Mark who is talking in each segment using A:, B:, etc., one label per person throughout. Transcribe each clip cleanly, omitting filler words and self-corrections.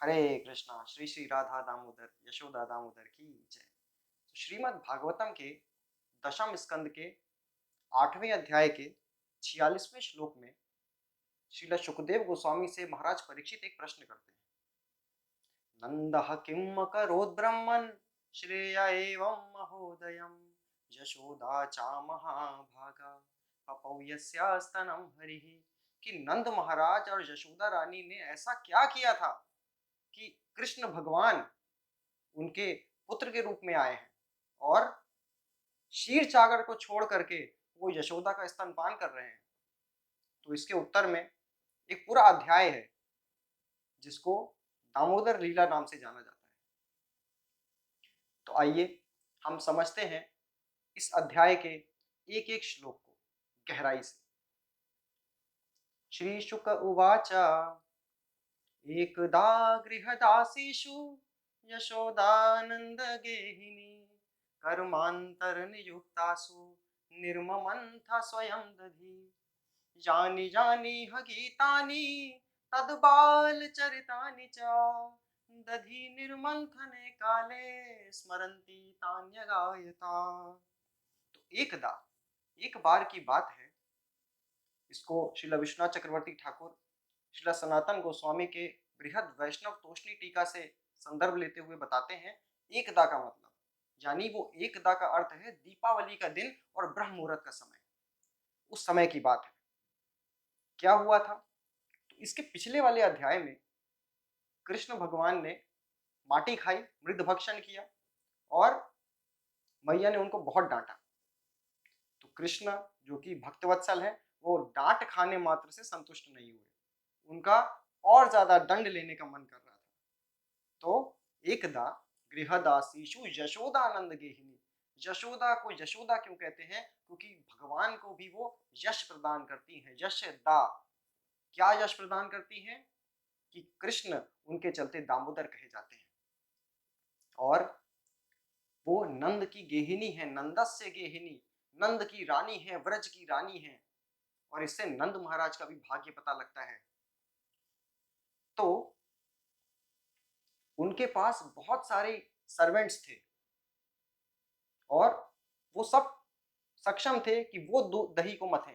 A: हरे कृष्णा। श्री श्री राधा दामोदर यशोदा दामोदर की जय। तो श्रीमद् भागवतम के दशम स्कंद के 8वें अध्याय के 46वें श्लोक में श्रील सुखदेव गोस्वामी से महाराज परीक्षित एक प्रश्न करते हैं। नंदः किम अकरोत् ब्रह्मन् श्रेया एवं महोदयम् यशोदा चा महाभागा पपौ यस्यास्तनम हरिः। कि नंद महाराज और यशोदा रानी ने ऐसा क्या किया था कि कृष्ण भगवान उनके पुत्र के रूप में आए हैं और क्षीर सागर को छोड़ करके वो यशोदा का स्तनपान कर रहे हैं। तो इसके उत्तर में एक पूरा अध्याय है जिसको दामोदर लीला नाम से जाना जाता है। तो आइए हम समझते हैं इस अध्याय के एक एक श्लोक को गहराई से। श्री शुक उवाच एकदा गृहदासीषु यशोदानंद गेहिनी कर्मांतरनियुक्तासु निर्ममन्था स्वयं दधी जानि जानि ह गीतानि तद्बालचरितानि च दधी निर्मंथने काले स्मरन्ति तान्यगायता। तो एकदा एक बार की बात है। इसको श्रील विश्वनाथ चक्रवर्ती ठाकुर श्रील सनातन गोस्वामी के बृहद वैष्णव तोषणी टीका से संदर्भ लेते हुए बताते हैं एकदा का मतलब यानी वो एकदा का अर्थ है दीपावली का दिन और ब्रह्म मुहूर्त का समय। उस समय की बात है। क्या हुआ था? तो इसके पिछले वाले अध्याय में कृष्ण भगवान ने माटी खाई, मृद भक्षण किया और मैया ने उनको बहुत डांटा। तो कृष्ण जो कि भक्तवत्सल है वो डांट खाने मात्र से संतुष्ट नहीं हुए, उनका और ज्यादा दंड लेने का मन कर रहा था। तो एकदा गृहदासीषु यशोदानंद गेहिनी। यशोदा को यशोदा क्यों कहते हैं? क्योंकि भगवान को भी वो यश प्रदान करती हैं। यश दा, क्या यश प्रदान करती हैं? कि कृष्ण उनके चलते दामोदर कहे जाते हैं। और वो नंद की गेहिनी है, नंदस्य गेहिनी, नंद की रानी है, व्रज की रानी है। और इससे नंद महाराज का भी भाग्य पता लगता है। तो उनके पास बहुत सारे सर्वेंट्स थे और वो सब सक्षम थे कि वो दही को मथें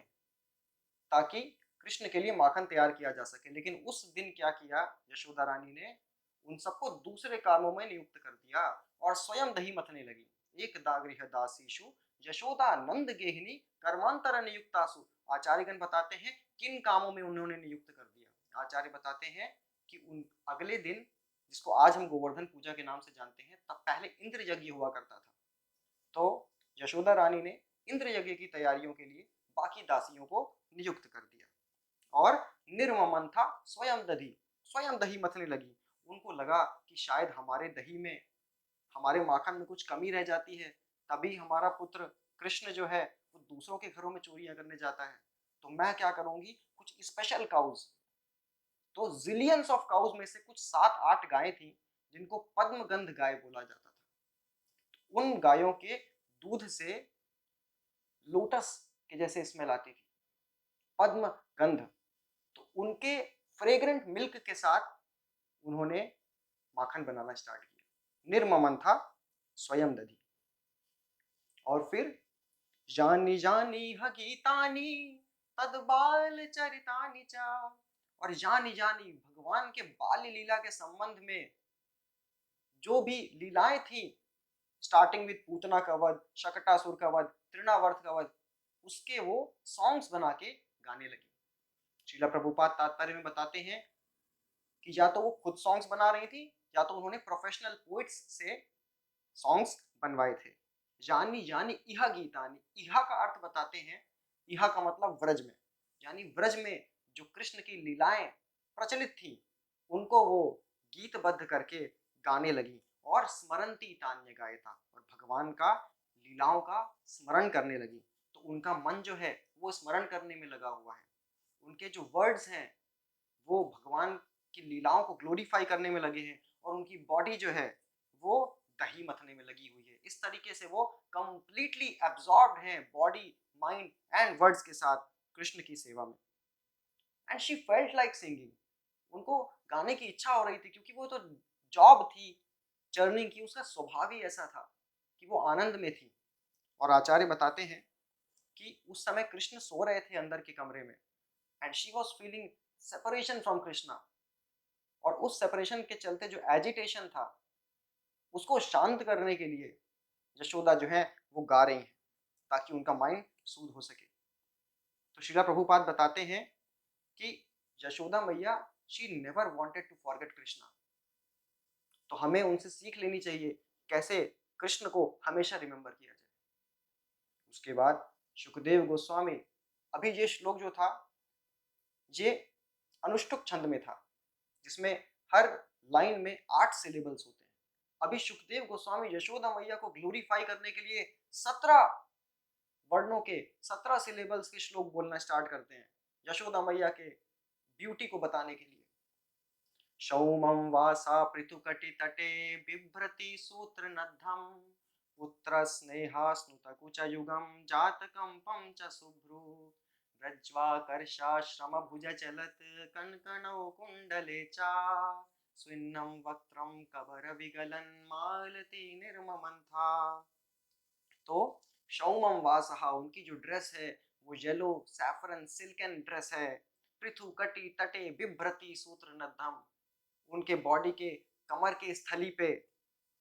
A: ताकि कृष्ण के लिए माखन तैयार किया जा सके। लेकिन उस दिन क्या किया यशोदा रानी ने? उन सबको दूसरे कामों में नियुक्त कर दिया और स्वयं दही मथने लगी। एक दागृह दासीषु यशोदा नंद गेहिनी कर्मांतर नियुक्तासु। आचार्यगण बताते हैं किन कामों में उन्होंने नियुक्त कर दिया। आचार्य बताते हैं कि उन अगले दिन, जिसको आज हम गोवर्धन पूजा के नाम से जानते हैं, तब पहले इंद्र यज्ञ हुआ करता था। तो यशोदा रानी ने इंद्र यज्ञ की तैयारियों के लिए बाकी दासियों को नियुक्त कर दिया और निर्ममन था स्वयं दधी, स्वयं दही मथने लगी। उनको लगा कि शायद हमारे दही में, हमारे माखन में कुछ कमी रह जाती है, तभी हमारा पुत्र कृष्ण जो है वो दूसरों के घरों में चोरियां करने जाता है। तो मैं क्या करूंगी, कुछ स्पेशल काउज। तो जिलियंस ऑफ काउज में से कुछ 7-8 गायें थी जिनको पद्मगंध गाय बोला जाता था। उन गायों के दूध से लोटस के जैसे स्मेल आती थी, पद्म गंध। तो उनके फ्रेग्रेंट मिल्क के साथ उन्होंने माखन बनाना स्टार्ट किया। निर्ममन था स्वयं दधी। और फिर जानी जानी ह गीतानी तद बाल चरितानी चा। और जानी जानी भगवान के बाल लीला के संबंध में जो भी लीलाएं थी, स्टार्टिंग विद पूतना का वध, शकटासुर का वध, तृणावर्त का वध, उसके वो सॉन्ग्स बना के गाने लगी। श्रीला प्रभुपाद तात्पर्य में बताते हैं कि या तो वो खुद सॉन्ग्स बना रही थी या तो उन्होंने प्रोफेशनल पोइट्स से सॉन्ग्स बनवाए थे। यानी यानी इहा गीतानी, इहा का अर्थ बताते हैं, इहा का मतलब व्रज में, यानी व्रज में जो कृष्ण की लीलाएं प्रचलित थी उनको वो गीतबद्ध करके गाने लगी और स्मरंती तान्य गायता, और भगवान का लीलाओं का स्मरण करने लगी। तो उनका मन जो है वो स्मरण करने में लगा हुआ है। उनके जो वर्ड्स हैं वो भगवान की लीलाओं को ग्लोरीफाई करने में लगे हैं और उनकी बॉडी जो है वो दही मथने में लगी हुई है। इस तरीके से वो कंप्लीटली एब्जॉर्ब्ड हैं बॉडी, माइंड एंड वर्ड्स के साथ कृष्ण की सेवा में। And she felt like singing. उनको गाने की इच्छा हो रही थी, क्योंकि वो तो जॉब थी जर्नी की, उसका स्वभाव ही ऐसा था कि वो आनंद में थी। और आचार्य बताते हैं कि उस समय कृष्ण सो रहे थे अंदर के कमरे में, and she was feeling separation from Krishna. और उस सेपरेशन के चलते जो एजिटेशन था, उसको शांत करने के लिए यशोदा जो है वो गा रही हैं, ताकि उनका माइंड सूद हो सके। तो श्रीला प्रभुपाद बताते हैं कि यशोदा मैया she never wanted to forget Krishna. तो हमें उनसे सीख लेनी चाहिए कैसे कृष्ण को हमेशा रिमेंबर किया जाए। उसके बाद सुखदेव गोस्वामी, अभी ये श्लोक जो था ये अनुष्टुप छंद में था, जिसमें हर लाइन में 8 सिलेबल्स होते हैं। अभी सुखदेव गोस्वामी यशोदा मैया को ग्लोरीफाई करने के लिए 17 वर्णों के 17 सिलेबल्स के श्लोक बोलना स्टार्ट करते हैं, यशोदा मैया के ब्यूटी को बताने के लिए। शौमं वासा पृथुकटि तटे बिभ्रति सूत्र नद्धम पुत्र स्नेहा स्नुत कुच युगम जातकंपम च शुभ्रु व्रज्वाकर्षाश्रम भुज चलत कनकनौ कुंडले चा स्विन्नं वक्त्रं कबर विगलन मालती निर्ममन था। तो शौमम वासहा, उनकी जो ड्रेस है वो येलो सैफरन सिल्कन ड्रेस है। पृथु कटी तटे बिभ्रति सूत्र नद्धम, उनके बॉडी के कमर के स्थली पे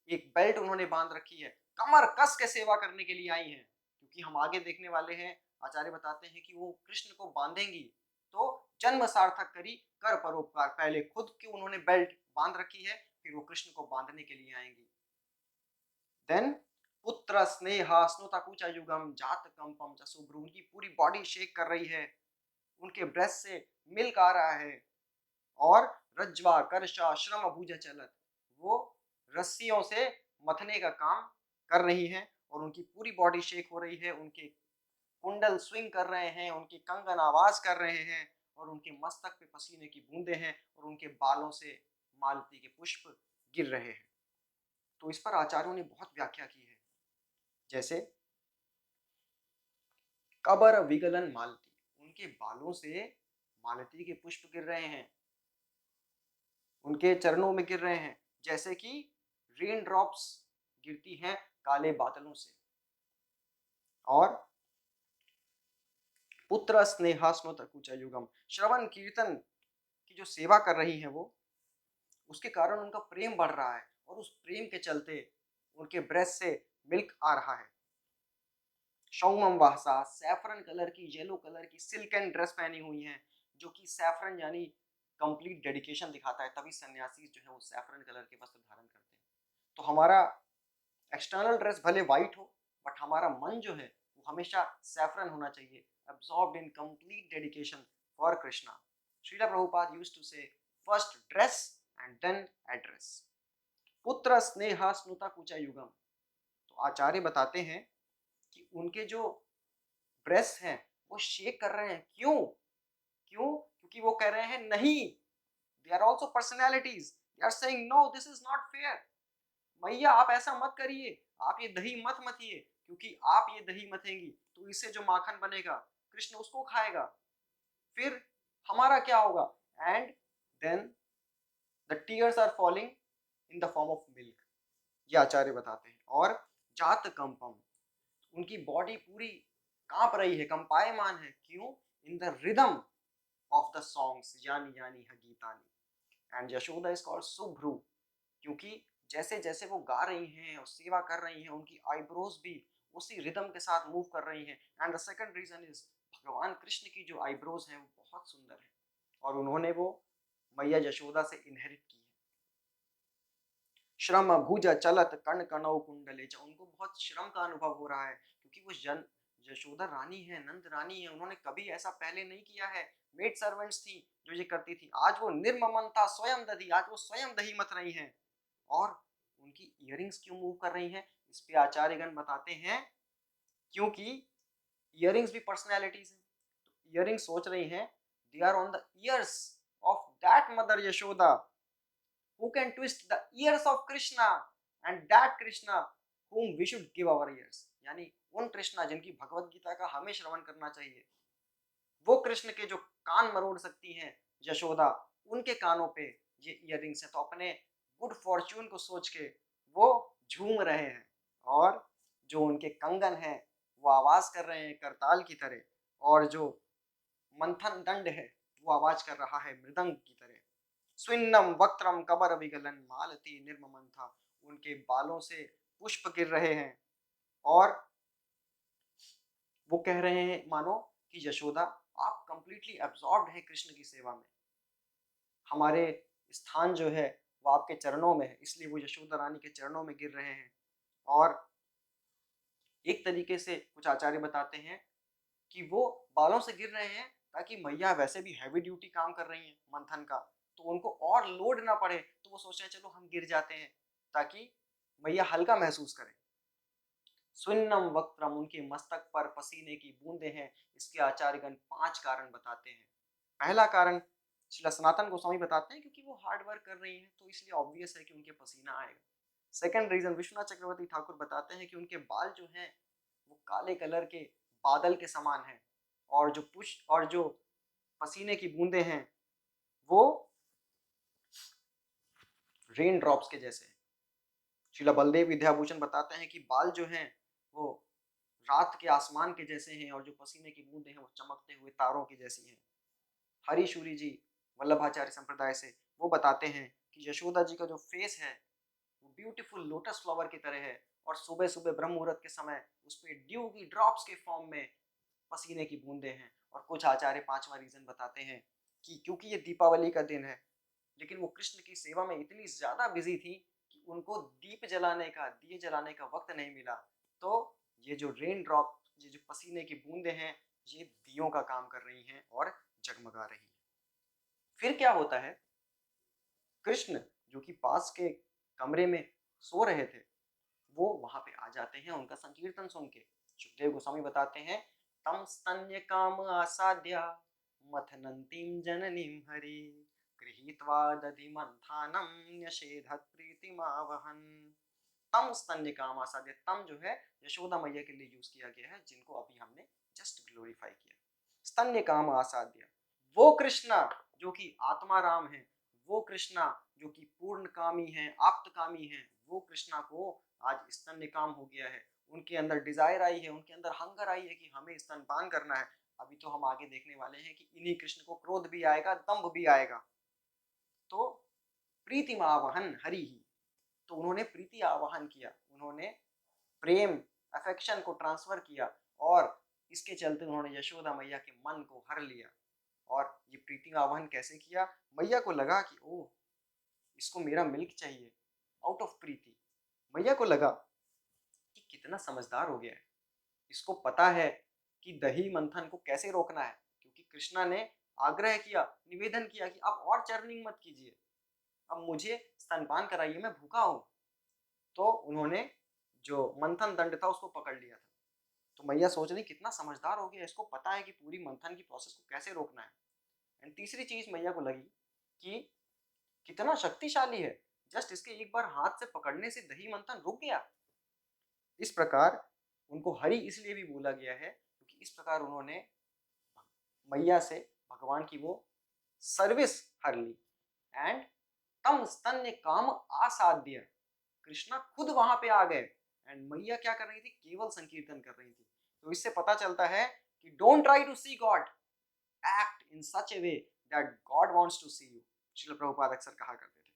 A: एक बेल्ट उन्होंने बांध रखी है, कमर कस के सेवा करने के लिए आई हैं। क्योंकि हम आगे देखने वाले हैं, आचार्य बताते हैं कि वो कृष्ण को बांधेंगी तो जन्म सार्थक करी कर परोपकार। पहले खुद की उन्होंने बेल्ट बांध रखी है, फिर वो कृष्ण को बांधने के लिए आएंगी। देन पुत्र स्नेहा स्नुता कुचा युगम जात कंपम च शुभ्रु, उनकी पूरी बॉडी शेक कर रही है, उनके ब्रेस्ट से मिल्क आ रहा है। और रज्वा कर्षा श्रम भुज चलत, वो रस्सियों से मथने का काम कर रही हैं और उनकी पूरी बॉडी शेक हो रही है, उनके कुंडल स्विंग कर रहे हैं, उनके कंगन आवाज कर रहे हैं, और उनके मस्तक पे पसीने की बूंदें हैं, और उनके बालों से मालती के पुष्प गिर रहे हैं। तो इस पर आचार्यों ने बहुत व्याख्या की है, जैसे कबर विगलन मालती, उनके बालों से मालती के पुष्प गिर रहे हैं, उनके चरणों में गिर रहे हैं, जैसे कि रेन ड्रॉप्स गिरती हैं काले बादलों से। और पुत्र स्नेहास्नुत कुच युगम, श्रवण कीर्तन की जो सेवा कर रही हैं वो, उसके कारण उनका प्रेम बढ़ रहा है, और उस प्रेम के चलते उनके ब्रेस्ट से मिल्क आ रहा है। शौमम वाहसा, सैफरन कलर की, येलो कलर की सिल्क एंड ड्रेस पहनी हुई हैं, जो कि सैफरन यानी कंप्लीट डेडिकेशन दिखाता है, तभी सन्यासी जो है वो सैफरन कलर के वस्त्र धारण करते हैं। तो हमारा एक्सटर्नल ड्रेस भले वाइट हो, बट हमारा मन जो है वो हमेशा सैफरन होना चाहिए, absorbed in complete dedication for Krishna. Srila Prabhupada used to say, first dress and then address. पुत्र स्नेहा स्नुता कुचा युगम। तो आचार्य बताते हैं कि उनके जो ब्रेस्ट हैं वो शेक कर रहे हैं। क्यों? क्योंकि वो कह रहे हैं नहीं, they are also personalities, they are saying no, this is not fair. मैया आप ऐसा मत करिए, आप ये दही मत मथिए, क्योंकि आप ये दही मथेंगी तो इससे जो माखन बनेगा कृष्ण उसको खाएगा, फिर हमारा क्या होगा? And then the tears are falling in the form of milk, ये आचार्य बताते हैं। और जात कंपम, उनकी बॉडी पूरी कांप रही है, कंपायमान है। क्यों? In the rhythm of the songs यानी यानी गीतानी। एंड यशोदा इज कॉल्ड शुभ्रू, क्योंकि जैसे जैसे वो गा रही हैं और सेवा कर रही हैं, उनकी आईब्रोज भी उसी रिदम के साथ मूव कर रही हैं। And the second reason is, भगवान कृष्ण की जो आईब्रोज हैं वो बहुत सुंदर है, और उन्होंने वो मैया यशोदा से इनहेरिट की है। श्रम भुज चलत कण कणौ कुंडले च, उनको बहुत श्रम का अनुभव हो रहा है, क्योंकि वो यशोदा रानी है, नंद रानी है, उन्होंने कभी ऐसा पहले नहीं किया है। मेड सर्वेंट्स थी जो ये करती थी, आज वो निर्ममता स्वयं दधी, आज वो स्वयं दही मथ रही हैं। और उनकी इयरिंग्स क्यों मूव कर रही हैं? इस पे आचार्यगण बताते हैं क्योंकि इयरिंग्स भी पर्सनैलिटीज हैं। तो इयरिंग्स सोच रही हैं, they are on the ears of that mother Yashoda who can twist the ears of Krishna, and that Krishna whom we should give our ears, यानी उन कृष्णा जिनकी भगवत गीता का हमें श्रवण करना चाहिए, वो कृष्ण के जो कान मरोड़ सकती हैं यशोदा, उनके कानों पे ये इयररिंग्स है, तो अपने गुड फॉर्च्यून को सोच के वो झूम रहे हैं। और जो उनके कंगन हैं वो आवाज कर रहे हैं करताल की तरह, और जो मंथन दंड है वो आवाज कर रहा है मृदंग की तरह। स्विन्नम वक्त्रम कबर विगलन मालती निर्ममन था, उनके बालों से पुष्प गिर रहे हैं और वो कह रहे हैं मानो कि यशोदा आप कंप्लीटली एब्जॉर्ब्ड हैं कृष्ण की सेवा में, हमारे स्थान जो है वो आपके चरणों में है, इसलिए वो यशोदा रानी के चरणों में गिर रहे हैं। और एक तरीके से कुछ आचार्य बताते हैं कि वो बालों से गिर रहे हैं ताकि मैया वैसे भी हैवी ड्यूटी काम कर रही हैं मंथन का, तो उनको और लोड ना पड़े, तो वो सोच रहे हैं चलो हम गिर जाते हैं ताकि मैया हल्का महसूस करें। स्विन्नम वक्त्रम, उनके मस्तक पर पसीने की बूंदें हैं। इसके आचार्यगण 5 कारण बताते हैं। पहला कारण श्रील सनातन गोस्वामी बताते हैं क्योंकि वो हार्ड वर्क कर रही हैं तो इसलिए ऑब्वियस है कि उनके पसीना आएगा। सेकंड रीजन विश्वनाथ चक्रवर्ती ठाकुर बताते हैं कि उनके बाल जो हैं वो काले कलर के बादल के समान हैं, और जो पुष्प और जो पसीने की बूंदें हैं वो रेन ड्रॉप्स के जैसे हैं। श्रीला बलदेव विद्याभूषण बताते हैं कि बाल जो हैं वो रात के आसमान के जैसे हैं, और जो पसीने की बूंदें हैं वो चमकते हुए तारों की जैसी हैं। हरी शूरी जी वल्लभाचार्य संप्रदाय से वो बताते हैं कि यशोदा जी का जो फेस है वो ब्यूटीफुल लोटस फ्लावर की तरह है, और सुबह सुबह ब्रह्म मुहूर्त के समय उस पर ड्यू की ड्रॉप्स के फॉर्म में पसीने की बूंदें हैं। और कुछ आचार्य 5वां रीजन बताते हैं कि क्योंकि ये दीपावली का दिन है, लेकिन वो कृष्ण की सेवा में इतनी ज्यादा बिजी थी कि उनको दीप जलाने का दिए जलाने का वक्त नहीं मिला, तो ये जो रेन ड्रॉप, ये जो पसीने की बूंदें हैं, ये दियों का काम कर रही हैं और जगमगा रही हैं। फिर क्या होता है, कृष्ण जो कि पास के कमरे में सो रहे थे वो वहां पे आ जाते हैं उनका संकीर्तन सुन के। सुखदेव गोस्वामी बताते हैं तम स्तन्य काम आसाद्य मथनंतीम जननीम हरि गृहीत्वा दधि मंथानम न्यषेधत प्रीतिमावहन। तम स्तन्य काम आसाद्य, तम जो है यशोदा मैया के लिए यूज किया गया है जिनको अभी हमने जस्ट ग्लोरीफाई किया। स्तन्य काम आसाद्य, वो कृष्णा जो कि आत्मा राम है, वो कृष्णा जो कि पूर्ण कामी है आप्त कामी है, वो कृष्णा को आज स्तन्य काम हो गया है। उनके अंदर डिजायर आई है, उनके अंदर हंगर आई है कि हमें स्तनपान करना है। अभी तो हम आगे देखने वाले हैं कि इन्हीं कृष्ण को क्रोध भी आएगा दंभ भी आएगा। तो प्रीति आवाहन हरि ही, तो उन्होंने प्रीति आवाहन किया, उन्होंने प्रेम अफेक्शन को ट्रांसफर किया, और इसके चलते उन्होंने यशोदा मैया के मन को हर लिया। और ये प्रीति आवाहन कैसे किया, मैया को लगा कि ओह इसको मेरा मिल्क चाहिए, आउट ऑफ प्रीति। मैया को लगा कि कितना समझदार हो गया है, इसको पता है कि दही मंथन को कैसे रोकना है, क्योंकि कृष्णा ने आग्रह किया, निवेदन किया कि आप और चर्निंग मत कीजिए, अब मुझे स्तनपान कराइए, मैं भूखा हूं। तो उन्होंने जो मंथन दंड था उसको पकड़ लिया था। तो मैया सोच रही कितना समझदार हो गया, इसको पता है कि पूरी मंथन की प्रोसेस को कैसे रोकना है। एंड तीसरी चीज मैया को लगी कि कितना शक्तिशाली है, जस्ट इसके एक बार हाथ से पकड़ने से दही मंथन रुक गया। इस प्रकार उनको हरि इसलिए भी बोला गया है क्योंकि इस प्रकार उन्होंने मैया से भगवान की वो सर्विस हर ली। एंड तम स्तन्य काम आसाध्य, कृष्णा खुद वहां पे आ गए, एंड मैया क्या कर रही थी, केवल संकीर्तन कर रही थी। तो इससे पता चलता है कि don't try to see God, act in such a way that God wants to see you. Srila Prabhupada अक्सर कहा करते थे।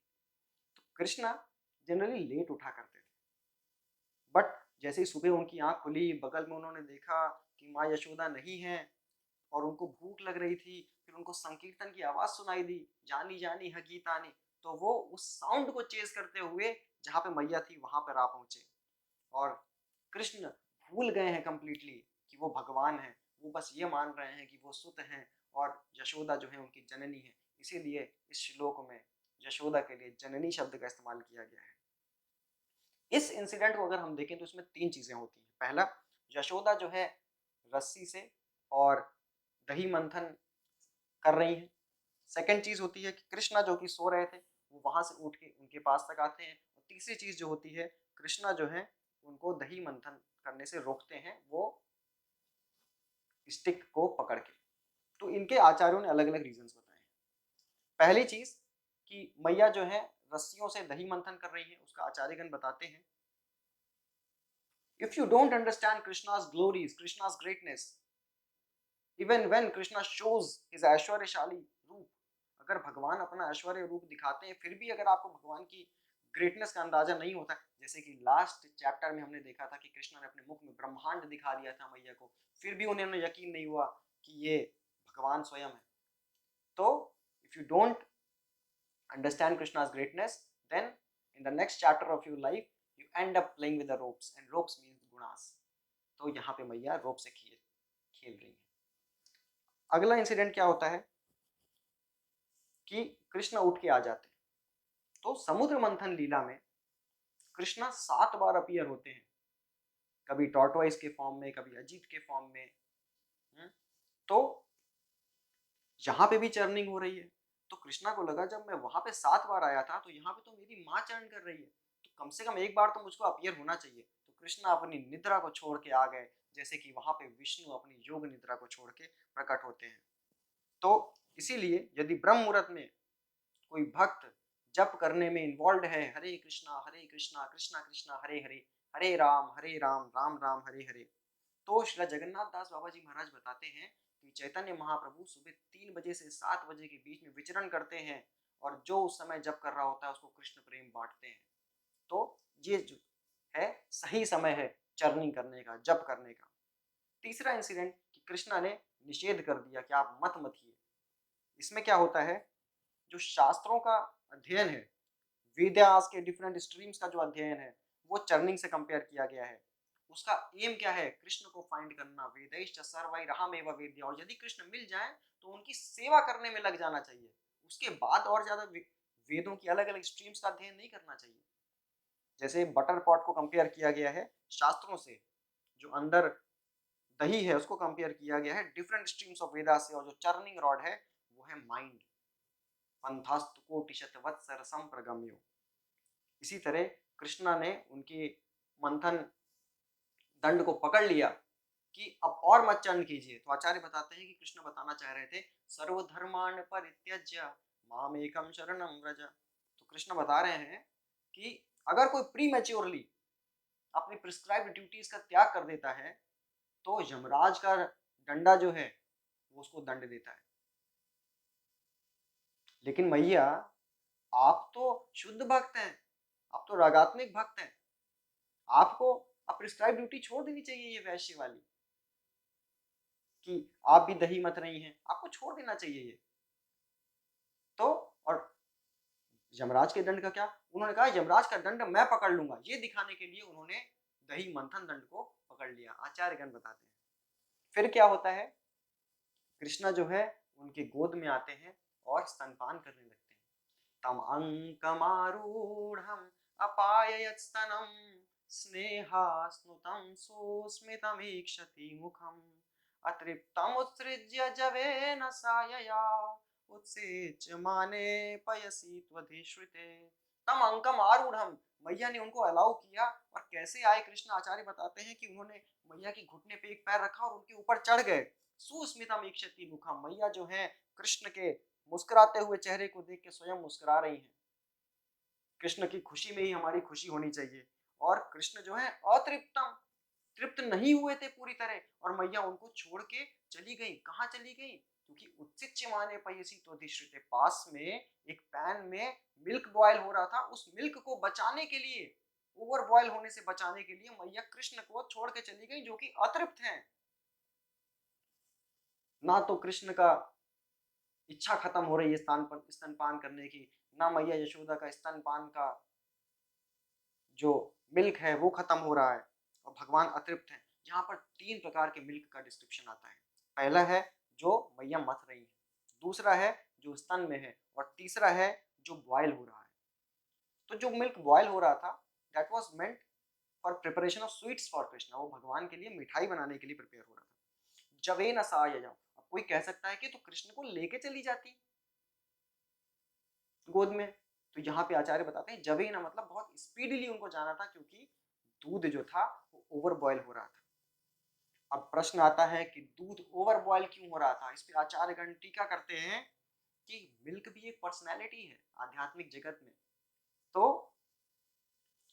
A: तो कृष्णा जनरली लेट उठा करते थे, बट जैसे ही सुबह उनकी आंख खुली, बगल में उन्होंने देखा कि माँ यशोदा नहीं है और उनको भूख लग रही थी, फिर उनको संकीर्तन की आवाज सुनाई दी, जानी जानी है गीतानी, तो वो उस साउंड को चेस करते हुए जहाँ पे मैया थी वहां पर आ पहुंचे। और कृष्ण भूल गए हैं कंप्लीटली कि वो भगवान है, वो बस ये मान रहे हैं कि वो सुत हैं और यशोदा जो है उनकी जननी है। इसीलिए इस श्लोक में यशोदा के लिए जननी शब्द का इस्तेमाल किया गया है। इस इंसिडेंट को अगर हम देखें तो इसमें 3 चीजें होती हैं। पहला, यशोदा जो है रस्सी से और दही मंथन कर रही हैं। सेकंड चीज होती है कि कृष्णा जो कि सो रहे थे वो वहां से उठ के उनके पास तक आते हैं। और तीसरी चीज जो होती है, कृष्णा जो है उनको दही मंथन करने से रोकते हैं वो स्टिक को पकड़ के। तो इनके आचार्यों ने अलग अलग रीजंस बताए हैं। पहली चीज कि मैया जो है रस्सियों से दही मंथन कर रही है, उसका आचार्यगण बताते हैं, if you don't understand Krishna's glories, Krishna's greatness, even when Krishna shows his ऐश्वर्यशाली रूप, अगर भगवान अपना ऐश्वर्य रूप दिखाते हैं फिर भी अगर आपको भगवान की ग्रेटनेस का अंदाजा नहीं होता, जैसे कि लास्ट चैप्टर में हमने देखा था कि कृष्ण ने अपने मुख में ब्रह्मांड दिखा दिया था मैया को, फिर भी उन्हें यकीन नहीं हुआ कि ये भगवान स्वयं है। तो if you don't understand Krishna's greatness, then in the next chapter of your life you end up playing with the ropes, and ropes means gunas। तो यहाँ पे मैया रोप से खेल रही है। अगला इंसिडेंट क्या होता है कि कृष्ण उठ के आ जाते हैं, तो समुद्र मंथन लीला में कृष्णा 7 बार अपीयर होते हैं, कभी टॉर्टवाइस के फॉर्म में, कभी अजीत के फॉर्म में। तो यहाँ पे भी चर्निंग हो रही है, तो कृष्णा को लगा जब मैं वहां पे 7 बार आया था तो यहाँ पे तो मेरी माँ चरण कर रही है, तो कम से कम एक बार तो मुझको अपीयर होना चाहिए। तो कृष्णा अपनी निद्रा को छोड़ के आ गए, जैसे कि वहां पे विष्णु अपनी योग निद्रा को छोड़ के प्रकट होते हैं। तो इसीलिए यदि ब्रह्म मुहूर्त में कोई भक्त जप करने में इन्वॉल्व है, हरे कृष्णा कृष्णा कृष्णा हरे हरे, हरे राम राम राम हरे हरे, तो श्री जगन्नाथ दास बाबा जी महाराज बताते हैं कि चैतन्य महाप्रभु सुबह 3 बजे से 7 बजे के बीच में विचरण करते हैं, और जो उस समय जप कर रहा होता है उसको कृष्ण प्रेम बांटते हैं। तो ये जो है सही समय है चर्निंग करने का, जप करने का। तीसरा इंसिडेंट कि कृष्णा ने निषेध कर दिया कि आप मत मतिए। इसमें क्या होता है, जो शास्त्रों का अध्ययन है, वेदास के डिफरेंट स्ट्रीम्स का जो अध्ययन है, वो चर्निंग से कंपेयर किया गया है। उसका एम क्या है, कृष्ण को फाइंड करना, वेदैश्च सर्वैरहमेव वेद्य, और यदि कृष्ण मिल जाए तो उनकी सेवा करने में लग जाना चाहिए, उसके बाद और ज्यादा वेदों की अलग अलग स्ट्रीम्स का अध्ययन नहीं करना चाहिए। जैसे बटर पॉट को कंपेयर किया गया है शास्त्रों से, जो अंदर दही है उसको कंपेयर किया गया है डिफरेंट स्ट्रीम्स ऑफ वेदा से, और जो चर्निंग रॉड है वो है माइंड, पंथास्तु कोटिशत वत्सर संप्रगम्यो। इसी तरह कृष्णा ने उनके मंथन दंड को पकड़ लिया कि अब और मत चरण कीजिए, तो आचार्य बताते हैं कि कृष्ण बताना चाह रहे थे सर्वधर्मान् परित्यज्य माम एकम शरणं व्रज। तो कृष्ण बता रहे हैं कि अगर कोई प्री मैच्योरली अपनी प्रिस्क्राइब्ड ड्यूटीज का त्याग कर देता है तो यमराज का डंडा जो है वो उसको दंड देता है। लेकिन मैया आप तो शुद्ध भक्त हैं, आप तो रागात्मिक भक्त हैं, आपको अब प्रिस्क्राइब ड्यूटी छोड़ देनी चाहिए, ये वैश्य वाली कि आप भी दही मत रही हैं, आपको छोड़ देना चाहिए ये। तो और यमराज के दंड का क्या, उन्होंने कहा यमराज का दंड मैं पकड़ लूंगा, ये दिखाने के लिए उन्होंने दही मंथन दंड को पकड़ लिया, आचार्यगण बताते हैं। फिर क्या होता है, कृष्णा जो है उनके गोद में आते हैं और स्तनपान करने लगते हैं। तम अंकमारूढ़म अपाययत्स्तनम स्नेहास्नुतं सोस्मितमीक्षति मुखम अतृप्तम उत्सृज्य जवेन सायया उत्सेच्यमाने पयसी त्वधिश्रुते। तम अंकम आरूढ़म, मैया ने उनको अलाउ किया, और कैसे आए कृष्ण आचार्य बताते हैं कि उन्होंने मैया की घुटने पे एक पैर रखा और उनके ऊपर चढ़ गए। सुस्मितम ईक्षति मुखम, मैया जो है कृष्ण के मुस्कुराते हुए चेहरे को देख के स्वयं मुस्कुरा रही हैं। कृष्ण की खुशी में ही हमारी खुशी होनी चाहिए, और कृष्ण जो है अतृप्तम, तृप्त नहीं हुए थे पूरी तरह, और मैया उनको छोड़ के चली गई। कहाँ चली गई, क्योंकि उत्सिच्य माने पयसी त्वधिश्रुते, पास में एक पैन में मिल्क बॉयल हो रहा था, उस मिल्क को बचाने के लिए, ओवर बॉयल होने से बचाने के लिए मैया कृष्ण को छोड़ के चली गई जो कि अतृप्त हैं। ना तो कृष्ण का इच्छा खत्म हो रही है स्तनपान करने की, ना मैया यशोदा का स्तनपान का जो मिल्क है वो खत्म हो रहा है, और भगवान अतृप्त हैं। यहाँ पर 3 प्रकार के मिल्क का डिस्क्रिप्शन आता है। पहला है जो मैया मथ रही है, दूसरा है जो स्तन में है, और तीसरा है जो बॉयल हो रहा है। तो जो मिल्क बॉयल हो रहा था that was meant for preparation of sweets for Krishna, वो भगवान के लिए मिठाई बनाने के लिए प्रिपेयर हो रहा था। जवे न सा जाओ, अब कोई कह सकता है कि तो कृष्ण को लेके चली जाती गोद में, तो यहाँ पे आचार्य बताते हैं जवे ना मतलब बहुत स्पीडली उनको जाना था, क्योंकि दूध जो था वो ओवर बॉयल हो रहा था। अब प्रश्न आता है कि दूध ओवर बॉयल क्यों हो रहा था, इस पे आचार्यगण टीका करते हैं कि मिल्क भी एक पर्सनैलिटी है आध्यात्मिक जगत में। तो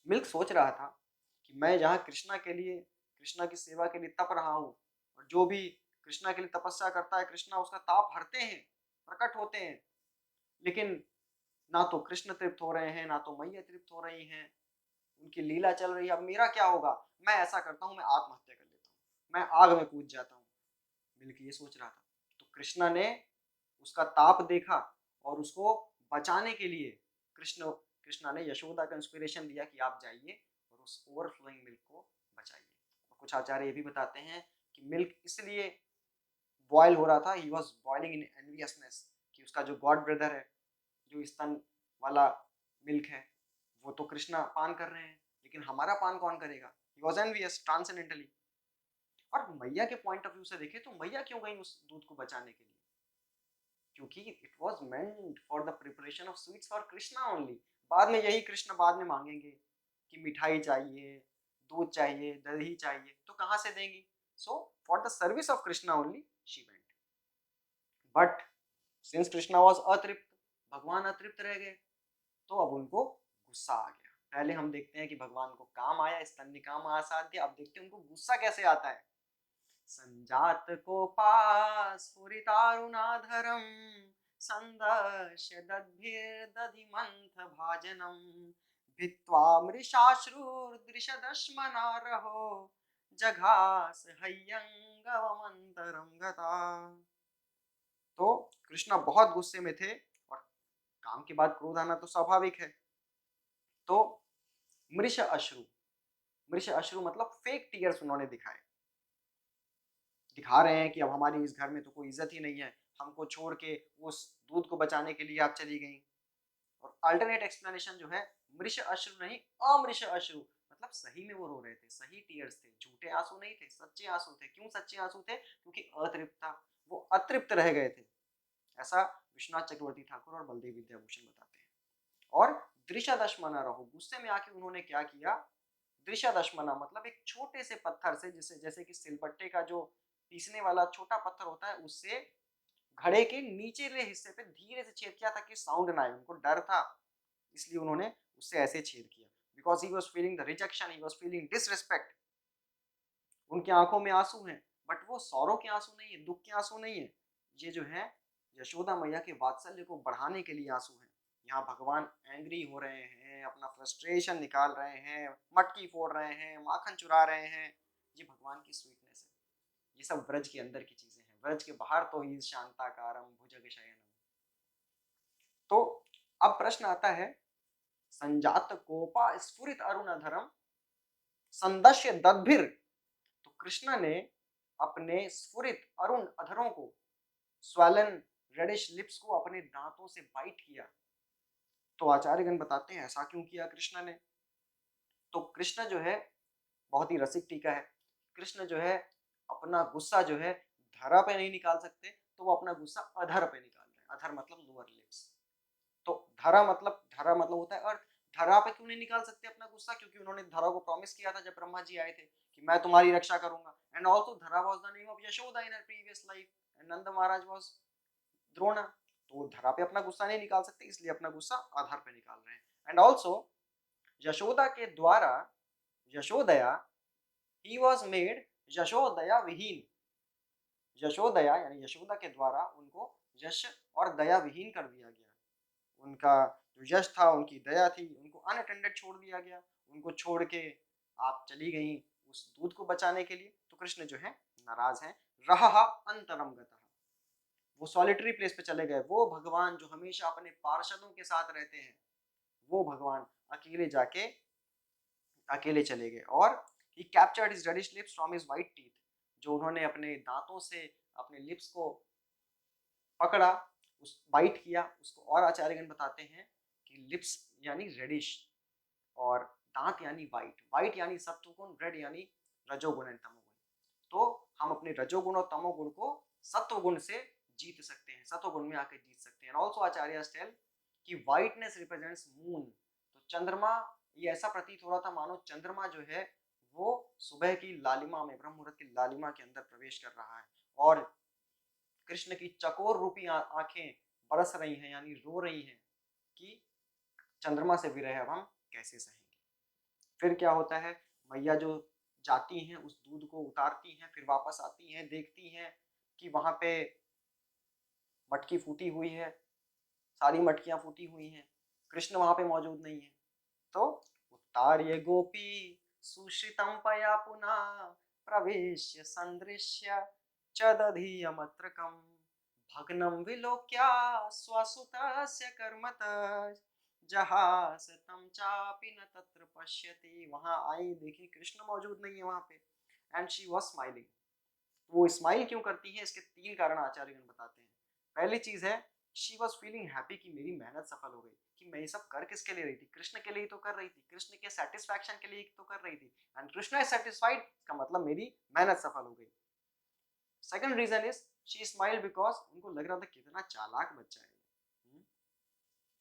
A: मिल्क सोच रहा था कि मैं जहाँ कृष्णा के लिए, कृष्णा की सेवा के लिए तप रहा हूँ, और जो भी कृष्णा के लिए तपस्या करता है कृष्णा उसका ताप हरते हैं, प्रकट होते हैं, लेकिन ना तो कृष्ण तृप्त हो रहे हैं, ना तो मैया तृप्त हो रही हैं, उनकी लीला चल रही है। अब मेरा क्या होगा? मैं ऐसा करता हूँ, मैं आत्महत्या कर लेता हूँ, मैं आग में कूद जाता हूँ। मिल्क ये सोच रहा था। तो कृष्णा ने उसका ताप देखा और उसको बचाने के लिए कृष्णा ने यशोदा का इंस्पिरेशन दिया कि आप जाइए और उस ओवरफ्लोइंग मिल्क को बचाइए। और कुछ आचार्य ये भी बताते हैं कि मिल्क इसलिए बॉयल हो रहा था, he was boiling in enviousness, कि उसका जो गॉड ब्रदर है, जो स्तन वाला मिल्क है, वो तो कृष्णा पान कर रहे हैं, लेकिन हमारा पान कौन करेगा? He was envious transcendentally. और मैया के पॉइंट ऑफ व्यू से देखें तो मैया क्यों गई उस दूध को बचाने के लिए? क्योंकि it was meant for the preparation of sweets for Krishna only. बाद में यही कृष्ण बाद में मांगेंगे कि मिठाई चाहिए, दूध चाहिए, दही चाहिए, तो कहाँ से देंगी? So for the service of Krishna only she went. But since Krishna was अतृप्त, भगवान अतृप्त रह गए, तो अब उनको गुस्सा आ गया। पहले हम देखते हैं कि भगवान को काम आया, स्तन्यकाम आसाध्य, अब देखते हैं उनको गुस्सा कैसे आता है। संजात को पास स्फुरितारुणाधरम संदर्श्य दधिमंथ भाजनम भित्वा मृषाश्रुर्दृशदश्मनारहो जघास हय्यंगवमंतरम गता। तो कृष्णा बहुत गुस्से में थे, और काम के बाद क्रोध आना तो स्वाभाविक है। तो मृष अश्रु, मृष अश्रु मतलब फेक टीयर्स उन्होंने दिखा रहे हैं कि अब हमारी इस घर में तो कोई इज्जत ही नहीं है, हमको छोड़ के उस दूध को बचाने के लिए आप चली गई। और अल्टरनेट एक्सप्लेनेशन जो है, मृष अश्रु नहीं अमृष अश्रु, मतलब सही में वो रो रहे थे, सही टीयर्स थे, झूठे आंसू नहीं थे, सच्चे आंसू थे। क्यों सच्चे आंसू थे? क्योंकि अतृप्त था, वो अतृप्त रह गए थे। ऐसा विश्वनाथ चक्रवर्ती ठाकुर और बलदेव विद्याभूषण बताते हैं। और दृशदश्मना रहो, गुस्से में आके उन्होंने क्या किया? दृशदश्मना मतलब एक छोटे से पत्थर से, जिसे जैसे कि सिलबट्टे का जो पीसने वाला छोटा पत्थर होता है, उससे घड़े के नीचेले हिस्से पे धीरे से छेद किया ताकि साउंड ना आए। उनको डर था, इसलिए उन्होंने उससे ऐसे छेद किया। Because he was feeling the rejection, he was feeling disrespect. उनकी आंखों में आंसू हैं, बट वो सौरों के आंसू नहीं है, दुख के आंसू नहीं है। ये जो है यशोदा मैया के वात्सल्य को बढ़ाने के लिए आंसू हैं। यहाँ भगवान एंग्री हो रहे हैं, अपना फ्रस्ट्रेशन निकाल रहे हैं, मटकी फोड़ रहे हैं, माखन चुरा रहे हैं। ये भगवान की स्वीटनेस है। ये सब व्रज के अंदर की चीजें हैं, व्रज के बाहर तो ही शांताकारम भुजग शयनम। तो अब प्रश्न आता है, संजात कोपा स्फुरित अरुणधरम संदश्य दद्भिर। तो कृष्ण ने अपने स्फुरित अरुण अधरों को, स्वैलन रेडिश लिप्स को अपने दांतों से बाइट किया। तो आचार्यगण बताते हैं ऐसा क्यों किया कृष्ण ने? तो कृष्ण जो है बहुत ही रसिक टीका है। कृष्ण जो है अपना गुस्सा जो है धरा पे नहीं निकाल सकते, तो वो अपना गुस्सा अधर पे निकाल रहे हैं। अधर मतलब लोअर लिप्स। तो धरा मतलब होता है अर्थ। धरा पे क्यों नहीं निकाल सकते अपना गुस्सा? क्योंकि उन्होंने धरा को प्रॉमिस किया था जब ब्रह्मा जी आए थे कि मैं तुम्हारी रक्षा करूंगा। एंड ऑल्सो धरा was the name of Yashoda in her previous life, and Nand Maharaj was Drona. तो वो धरा पे अपना गुस्सा नहीं निकाल सकते, इसलिए अपना गुस्सा आधार पे निकाल रहे हैं। एंड ऑल्सो यशोदा के द्वारा यशोदया, ही वॉज मेड यशोदया विहीन। यशोदया यानी यशोदा के द्वारा उनको यश और दया विहीन कर दिया गया। उनका जो यश था, उनकी दया थी, उनको अनअटेंडेड छोड़ दिया गया। उनको छोड़ के आप चली गई उस दूध को बचाने के लिए। तो कृष्ण जो है नाराज हैं। रहा अंतरम गतः, वो सॉलिटरी प्लेस पे चले गए। वो भगवान जो हमेशा अपने पार्षदों के साथ रहते हैं, वो भगवान अकेले जाके अकेले चले गए। और he captured his reddish lips from his white teeth, जो उन्होंने अपने दांतों से अपने लिप्स को पकड़ा, उस बाइट किया उसको। और आचार्यगण बताते हैं कि लिप्स यानी रेडिश और दांत यानी वाइट। वाइट यानी सत्वगुण, रेड यानी रजोगुण एंड तमोगुण। तो हम अपने रजोगुण और तमोगुण को सत्वगुण से जीत सकते हैं, सत्वगुण में आकर जीत सकते हैं। ऑल्सो आचार्य टेल कि वाइटनेस रिप्रेजेंट्स मून। तो चंद्रमा, ये ऐसा प्रतीत हो रहा था मानो चंद्रमा जो है वो सुबह की लालिमा में, ब्रह्म मुहूर्त की लालिमा के अंदर प्रवेश कर रहा है। और कृष्ण की चकोर रूपी आंखें बरस रही हैं यानी रो रही हैं कि चंद्रमा से विरह अब हम कैसे सहेंगे। फिर क्या होता है, मैया जो जाती हैं उस दूध को उतारती हैं, फिर वापस आती हैं, देखती हैं कि वहां पे मटकी फूटी हुई है, सारी मटकियां फूटी हुई हैं, कृष्ण वहां पे मौजूद नहीं है। तो उत्तार्य गोपी सुश्रितम पया पुनः प्रवेश्य संदृश्य च दधीयमत्रकम् भग्नं विलोक्य स्वसुतस्य कर्मत जहास तम चापि न तत्र पश्यति। वहां आई, देखी कृष्ण मौजूद नहीं है वहां पे, एंड शी वॉज स्माइलिंग। वो स्माइल क्यों करती है, इसके 3 कारण आचार्यगण बताते हैं। पहली चीज है, शी वॉज फीलिंग हैप्पी कि मेरी मेहनत सफल हो गई, कि मैं ये सब कर किसके लिए रही थी, कृष्ण के लिए ही तो कर रही थी, कृष्ण के सेटिस्फैक्शन के लिए ही तो कर रही थी, एंड कृष्ण इज सेटिस्फाइड, इसका मतलब मेरी मेहनत सफल हो गई। Second reason is she smile because उनको लग रहा था कितना चालाक बच्चा है। हम्म,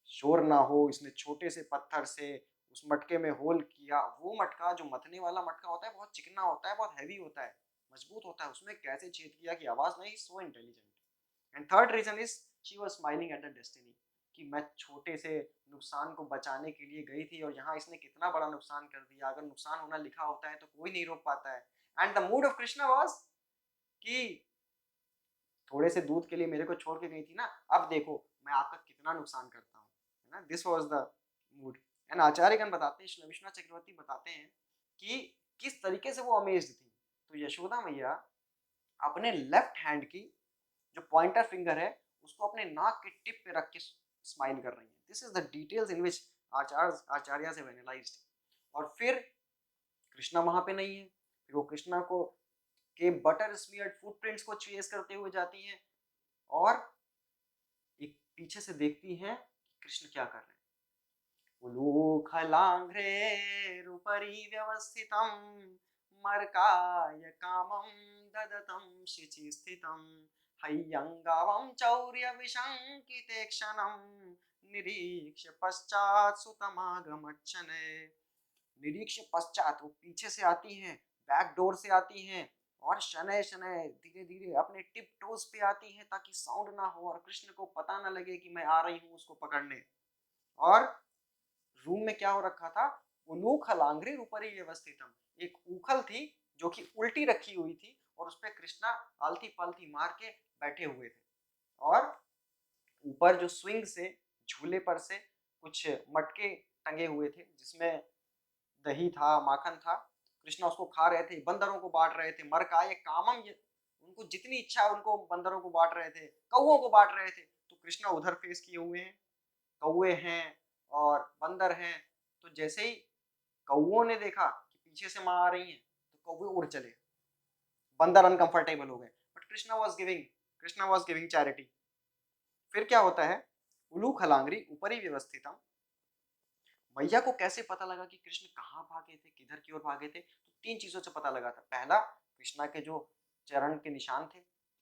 A: शोर ना हो, इसने छोटे से पत्थर से उस मटके में होल किया। वो मटका जो मथने वाला मटका होता है बहुत चिकना होता है, बहुत हैवी होता है, मजबूत होता है, उसमें कैसे छेद किया कि आवाज नहीं, so intelligent. And third reason is she was smiling at the destiny, कि मैं छोटे से नुकसान को बचाने के लिए गई थी और यहाँ इसने कितना बड़ा नुकसान कर दिया। अगर नुकसान होना लिखा होता है तो कोई नहीं रोक पाता है। And the mood off Krishna was कि थोड़े से दूध के लिए मेरे को छोड़ के गई थी ना, अब देखो मैं आपका कितना नुकसान करता हूँ, है ना। This was the mood. And आचार्यगण बताते हैं, श्री विश्वनाथ चक्रवर्ती बताते हैं कि किस तरीके से वो अमेज्ड थी। तो यशोदा मैया अपने लेफ्ट हैंड की जो पॉइंटर फिंगर है उसको अपने नाक के टिप पे रख के स्माइल कर रही है। This is the details in which आचार्य से एनालाइज्ड। और फिर कृष्णा वहां पे नहीं है, फिर वो कृष्णा को के बटर स्मियर्ड फुटप्रिंट्स को चेस करते हुए जाती हैं और एक पीछे से देखती हैं कृष्ण क्या कर रहे हैं। उलूखलाङ्घ्रेरुपरि व्यवस्थितं मर्काय कामं ददतं शिचिस्थितं हैयङ्गावं चौर्यविशङ्किते क्षणं निरीक्ष्य पश्चात् सुतमागमच्छने। निरीक्ष्य पश्चात, वो पीछे से आती हैं, बैक डोर से आती हैं और शनय शनय धीरे धीरे अपने टिप टोज पे आती हैं ताकि साउंड ना हो और कृष्ण को पता ना लगे कि मैं आ रही हूँ उसको पकड़ने। और रूम में क्या हो रखा था, उलूख लांगरी ऊपरी व्यवस्थितम, एक उखल थी जो कि उल्टी रखी हुई थी और उस पर कृष्णा आलती पालती मार के बैठे हुए थे। और ऊपर जो स्विंग से, झूले पर से कुछ मटके टंगे हुए थे जिसमें दही था, माखन था। कृष्णा उसको खा रहे थे, बंदरों को बांट रहे थे। मरकाय कामम, उनको जितनी इच्छा उनको बंदरों को बांट रहे थे, कौओं को बांट रहे थे। तो कृष्णा उधर फेस किए हुए हैं, कौए हैं और बंदर हैं। तो जैसे ही कौओं ने देखा कि पीछे से माँ आ रही हैं तो कौवे उड़ चले, बंदर अनकंफर्टेबल हो गए। But Krishna was giving charity. फिर क्या होता है, उलू खलांगरी ऊपरी व्यवस्थितम, मैया को कैसे पता लगा कि कृष्ण कहाँ भागे थे, किधर की ओर भागे थे। तो 3 चीजों से पता लगा था। पहला, कृष्णा के जो चरण के निशान थे,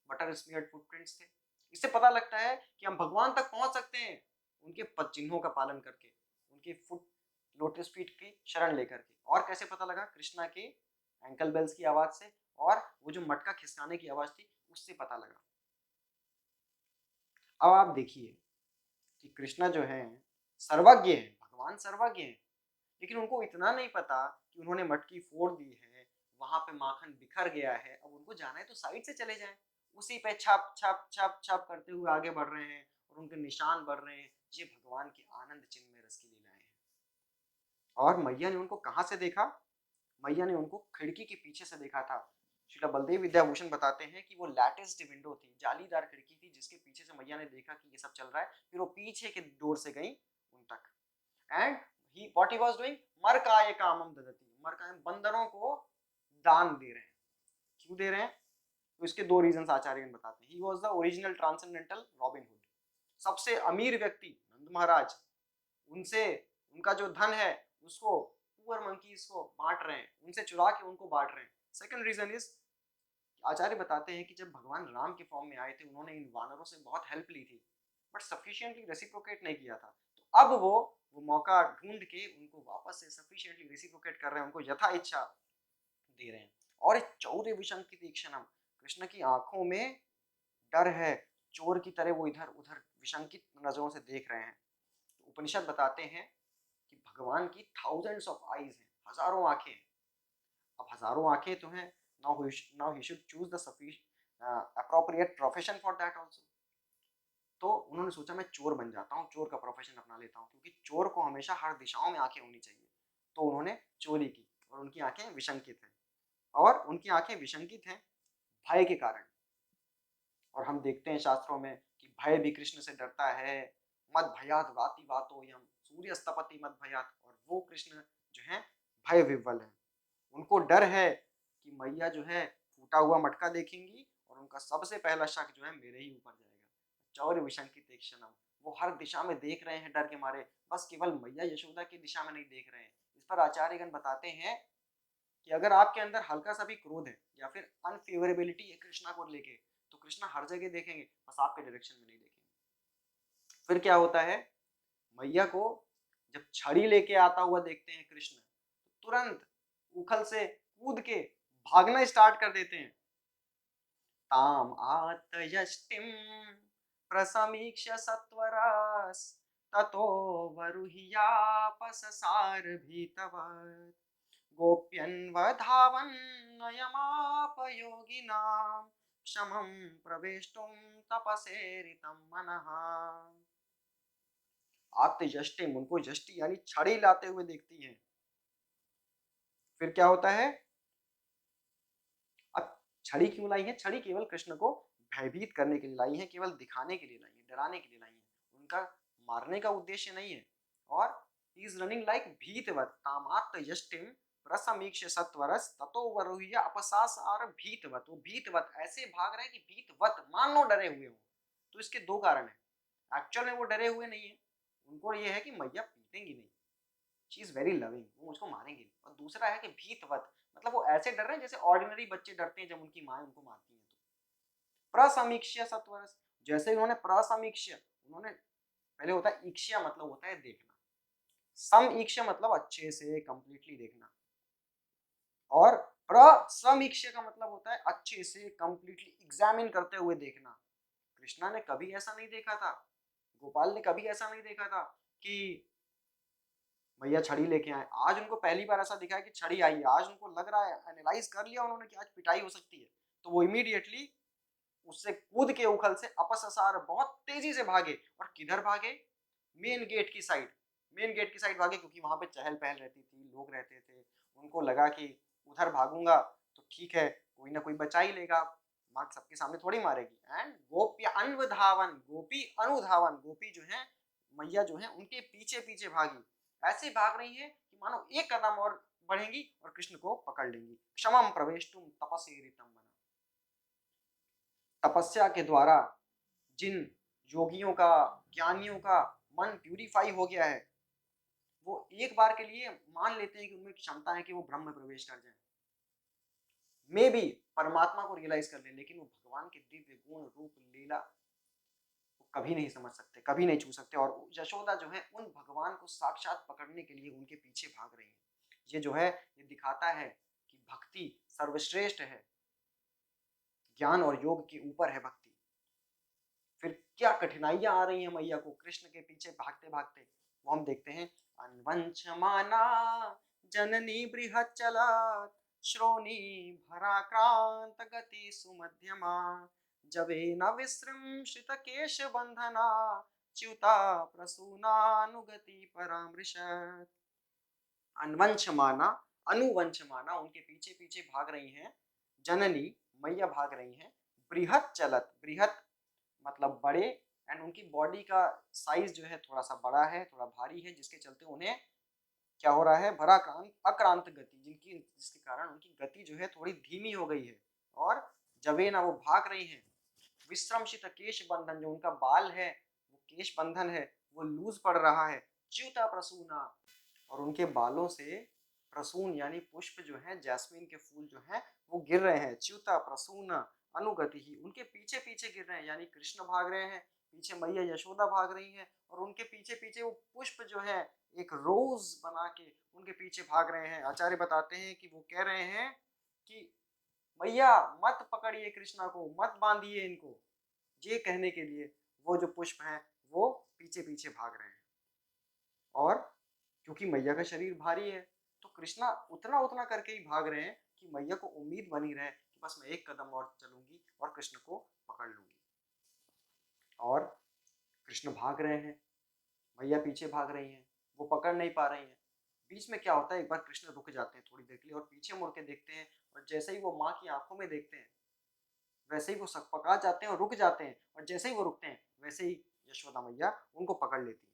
A: बटर स्मियर्ड फुटप्रिंट्स थे। इससे पता लगता है कि हम भगवान तक पहुंच सकते हैं उनके पद चिन्हों का पालन करके, उनके फुट लोटस फीट की शरण लेकर के। और कैसे पता लगा, कृष्णा के एंकल बेल्स की आवाज से और वो जो मटका खिसकाने की आवाज थी उससे पता लगा। अब आप देखिए कि कृष्णा जो है सर्वज्ञ है, भगवान सर्वज्ञ है, लेकिन उनको इतना नहीं पता कि उन्होंने मटकी फोड़ दी है, वहां पे माखन बिखर गया है। अब उनको जाना है तो साइड से चले जाएं, उसी पे छप छप छप छप करते हुए आगे बढ़ रहे हैं और उनके निशान बढ़ रहे हैं। ये भगवान की आनंद चिन्ह में रस की लीलाएं हैं। और मैया ने उनको कहाँ से देखा, मैया ने उनको खिड़की के पीछे से देखा था। श्रीला बलदेव विद्याभूषण बताते हैं कि वो लैटिस्ड विंडो थी, जालीदार खिड़की थी, जिसके पीछे से मैया ने देखा कि ये सब चल रहा है। फिर वो पीछे के डोर से गई उन तक। And he what he was doing, मरकाय कामम ददती, मरकाय बंदरों को दान दे रहे हैं। क्यों दे रहे हैं, तो इसके 2 रीजंस आचार्य बताते हैं। He was the original transcendental robin hood, सबसे अमीर व्यक्ति नंद महाराज, उनसे उनका जो धन है उसको पुअर मंकीज को बांट रहे हैं, उनसे चुरा के उनको बांट रहे हैं। सेकंड रीजन इज, आचार्य बताते हैं कि जब भगवान राम के फॉर्म में आए थे उन्होंने इन वानरों से बहुत हेल्प ली थी, बट सफिशिएंटली रेसिप्रोकेट नहीं किया था। तो अब वो मौका ढूंढ के उनको वापस से सफिशिएंटली रेसिप्रोकेट कर रहे हैं, उनको यथा इच्छा दे रहे हैं। और चौर्य विशंकित क्षणम, कृष्ण की आंखों में डर है, चोर की तरह वो इधर उधर विशंकित नजरों से देख रहे हैं। तो उपनिषद बताते हैं कि भगवान की थाउजेंड्स ऑफ आईज हैं, हजारों आंखें हैं। अब हजारों आंखें तो हैं, now he should choose the appropriate profession for that also. तो उन्होंने सोचा मैं चोर बन जाता हूँ, चोर का प्रोफेशन अपना लेता हूँ, क्योंकि चोर को हमेशा हर दिशाओं में आंखें होनी चाहिए। तो उन्होंने चोरी की और उनकी आंखें विशंकित हैं, और उनकी आंखें विशंकित हैं भय के कारण। और हम देखते हैं शास्त्रों में कि भय भी कृष्ण से डरता है। मद भयात वाति वातो यम सूर्यस्तपति मद भयात, और वो कृष्ण जो है भय विह्वल है। उनको डर है कि मैया जो है फूटा हुआ मटका देखेंगी और उनका सबसे पहला शक जो है मेरे ही ऊपर जाएगा। चौर विशंकित एक क्षणम, वो हर दिशा में देख रहे हैं डर के मारे, बस केवल मैया यशोदा की दिशा में नहीं देख रहे हैं। इस पर आचार्यगण बताते हैं कि अगर आपके अंदर हल्का सा भी क्रोध है या फिर अनफेवरेबिलिटी है कृष्णा को लेके, तो कृष्णा हर जगह देखेंगे, बस आपके डायरेक्शन में नहीं देखेंगे। फिर क्या होता है, मैया को जब छड़ी लेके आता हुआ देखते हैं कृष्ण, तो तुरंत उखल से कूद के भागना स्टार्ट कर देते हैं। ताम आतयष्टिम प्रसमीक्ष्य सत्वरास ततो वरुह्यापससार भीतवत् गोप्यन्वधावन्नयमापयोगिनां क्षमं प्रवेष्टुं तपसेरितं मनः। आत्मयष्टिम, उनको यष्टि यानी छड़ी लाते हुए देखती हैं। फिर क्या होता है, अब छड़ी क्यों लाई है? छड़ी केवल कृष्ण को भयभीत करने के लिए लाई है, केवल दिखाने के लिए लाई है, डराने के लिए लाई है, उनका मारने का उद्देश्य नहीं है। और ही इज रनिंग लाइक भीतवत तामात यष्टिम रसमीक्ष सत्वरस ततो वरुह्य अपसासार भीतवत। वो भीतवत ऐसे भाग रहे हैं कि भीतवत मान लो डरे हुए हो। तो इसके दो कारण है, एक्चुअल में वो डरे हुए नहीं है, उनको ये है कि मैया पीटेंगी नहीं, शी इज वेरी लविंग, वो मुझको मारेंगे नहीं। और दूसरा है कि भीतवत, मतलब वो ऐसे डर रहे हैं जैसे ऑर्डिनरी बच्चे डरते हैं जब उनकी माँ उनको मारती है। तो प्रसमीक्ष्य सत्वरस, जैसे उन्होंने प्रसमीक्ष्य, उन्होंने पहले होता है ईक्ष्य, मतलब होता है देखना, सम ईक्ष्य मतलब अच्छे से कंप्लीटली देखना, और प्रसमीक्ष्य का मतलब होता है अच्छे से कंप्लीटली एग्जामिन करते हुए देखना। कृष्णा ने कभी ऐसा नहीं देखा था, गोपाल ने कभी ऐसा नहीं देखा था कि भैया छड़ी लेके आए। आज उनको पहली बार ऐसा दिखा है कि छड़ी आई है, आज उनको लग रहा है, एनालाइज कर लिया उन्होंने कि आज पिटाई हो सकती है। तो वो इमीडिएटली उससे कूद के उखल से अपससार बहुत तेजी से भागे। और किधर भागे? मेन गेट की साइड, मेन गेट की साइड भागे, क्योंकि वहां पे चहल पहल रहती थी, लोग रहते थे। उनको लगा कि उधर भागूंगा तो ठीक है, कोई ना कोई बचा ही लेगा, माँ सबके सामने थोड़ी मारेगी। एंड गोप्य अनुधावन, गोपी अनुधावन, गोपी जो है मैया जो है उनके पीछे पीछे भागी। ऐसे भाग रही है कि मानो एक कदम और बढ़ेंगी और कृष्ण को पकड़ लेंगी। क्षमम प्रवेष्टुम तपसेरितम मना, तपस्या के द्वारा जिन योगियों का, ज्ञानियों का मन प्यूरिफाई हो गया है, वो एक बार के लिए मान लेते हैं कि उनमें क्षमता है कि वो ब्रह्म में प्रवेश कर जाए, मे भी परमात्मा को रियलाइज कर ले, लेकिन वो भगवान के दिव्य गुण रूप लीला वो कभी नहीं समझ सकते, कभी नहीं छू सकते। और यशोदा जो है उन भगवान को साक्षात पकड़ने के लिए उनके पीछे भाग रही है। ये जो है ये दिखाता है कि भक्ति सर्वश्रेष्ठ है, ज्ञान और योग के ऊपर है भक्ति। फिर क्या कठिनाइयां आ रही हैं मैया को कृष्ण के पीछे भागते भागते, वो हम देखते हैं। अन्वंशमाना जननी बृहच्चलत् श्रोणी भराक्रांत गति सुमध्यमा जवे न विसृंशित केश बंधना च्युता प्रसूनानुगति परामृशत्। अन्वंशमाना, अनुवंशमाना, उनके पीछे पीछे भाग रही हैं जननी, मैया भाग रही हैं। बृहत चलत, बृहत मतलब बड़े, एंड उनकी बॉडी का साइज जो है थोड़ा सा बड़ा है, थोड़ा भारी है, जिसके चलते उन्हें क्या हो रहा है, भराक्रांत अक्रांत गति, जिसके कारण उनकी गति जो है थोड़ी धीमी हो गई है। और जबे ना वो भाग रही हैं, विश्रमशित केश बंधन, जो उनका बाल है वो केश बंधन है वो लूज पड़ रहा है। च्युता प्रसूना, और उनके बालों से प्रसून यानी पुष्प जो है, जैस्मिन के फूल जो है वो गिर रहे हैं। च्युता प्रसून अनुगति ही, उनके पीछे पीछे गिर रहे हैं, यानी कृष्ण भाग रहे हैं, पीछे मैया यशोदा भाग रही हैं, और उनके पीछे पीछे वो पुष्प जो है एक रोज बना के उनके पीछे भाग रहे हैं। आचार्य बताते हैं कि वो कह रहे हैं कि मैया मत पकड़िए कृष्णा को, मत बांधिए इनको, ये कहने के लिए वो जो पुष्प हैं वो पीछे पीछे भाग रहे हैं। और क्योंकि मैया का शरीर भारी है तो कृष्णा उतना उतना करके ही भाग रहे हैं कि मैया को उम्मीद बनी रहे कि बस मैं एक कदम और चलूंगी और कृष्ण को पकड़ लूंगी। और कृष्ण भाग रहे हैं, मैया पीछे भाग रही हैं, वो पकड़ नहीं पा रही हैं। बीच में क्या होता है, एक बार कृष्ण रुक जाते हैं थोड़ी देर के लिए और पीछे मुड़ के देखते हैं, और जैसे ही वो माँ की आंखों में देखते हैं वैसे ही वो सकपका जाते हैं और रुक जाते हैं, और जैसे ही वो रुकते हैं वैसे ही यशोदा मैया उनको पकड़ लेती है।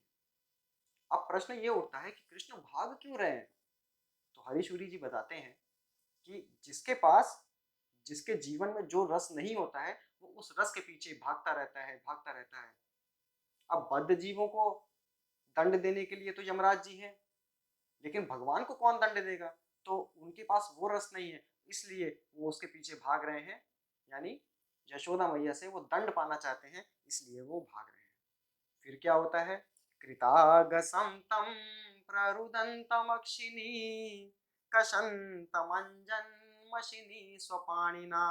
A: अब प्रश्न ये उठता है कि कृष्ण भाग क्यों रहे हैं? तो हरीशूरी जी बताते हैं कि जिसके जीवन में जो रस नहीं होता है वो उस रस के पीछे भागता रहता है, भागता रहता है। अब बद्ध जीवों को दंड देने के लिए तो यमराज जी हैं, लेकिन भगवान को कौन दंड देगा? तो उनके पास वो रस नहीं है, इसलिए वो उसके पीछे भाग रहे हैं। यानी यशोदा मैया से वो दंड पाना चाहते हैं, इसलिए वो भाग रहे हैं। फिर क्या होता है? कृतागसं तं प्ररुदन्तमक्षिणी कषन्तमञ्जन्मशिनी स्वपाणिना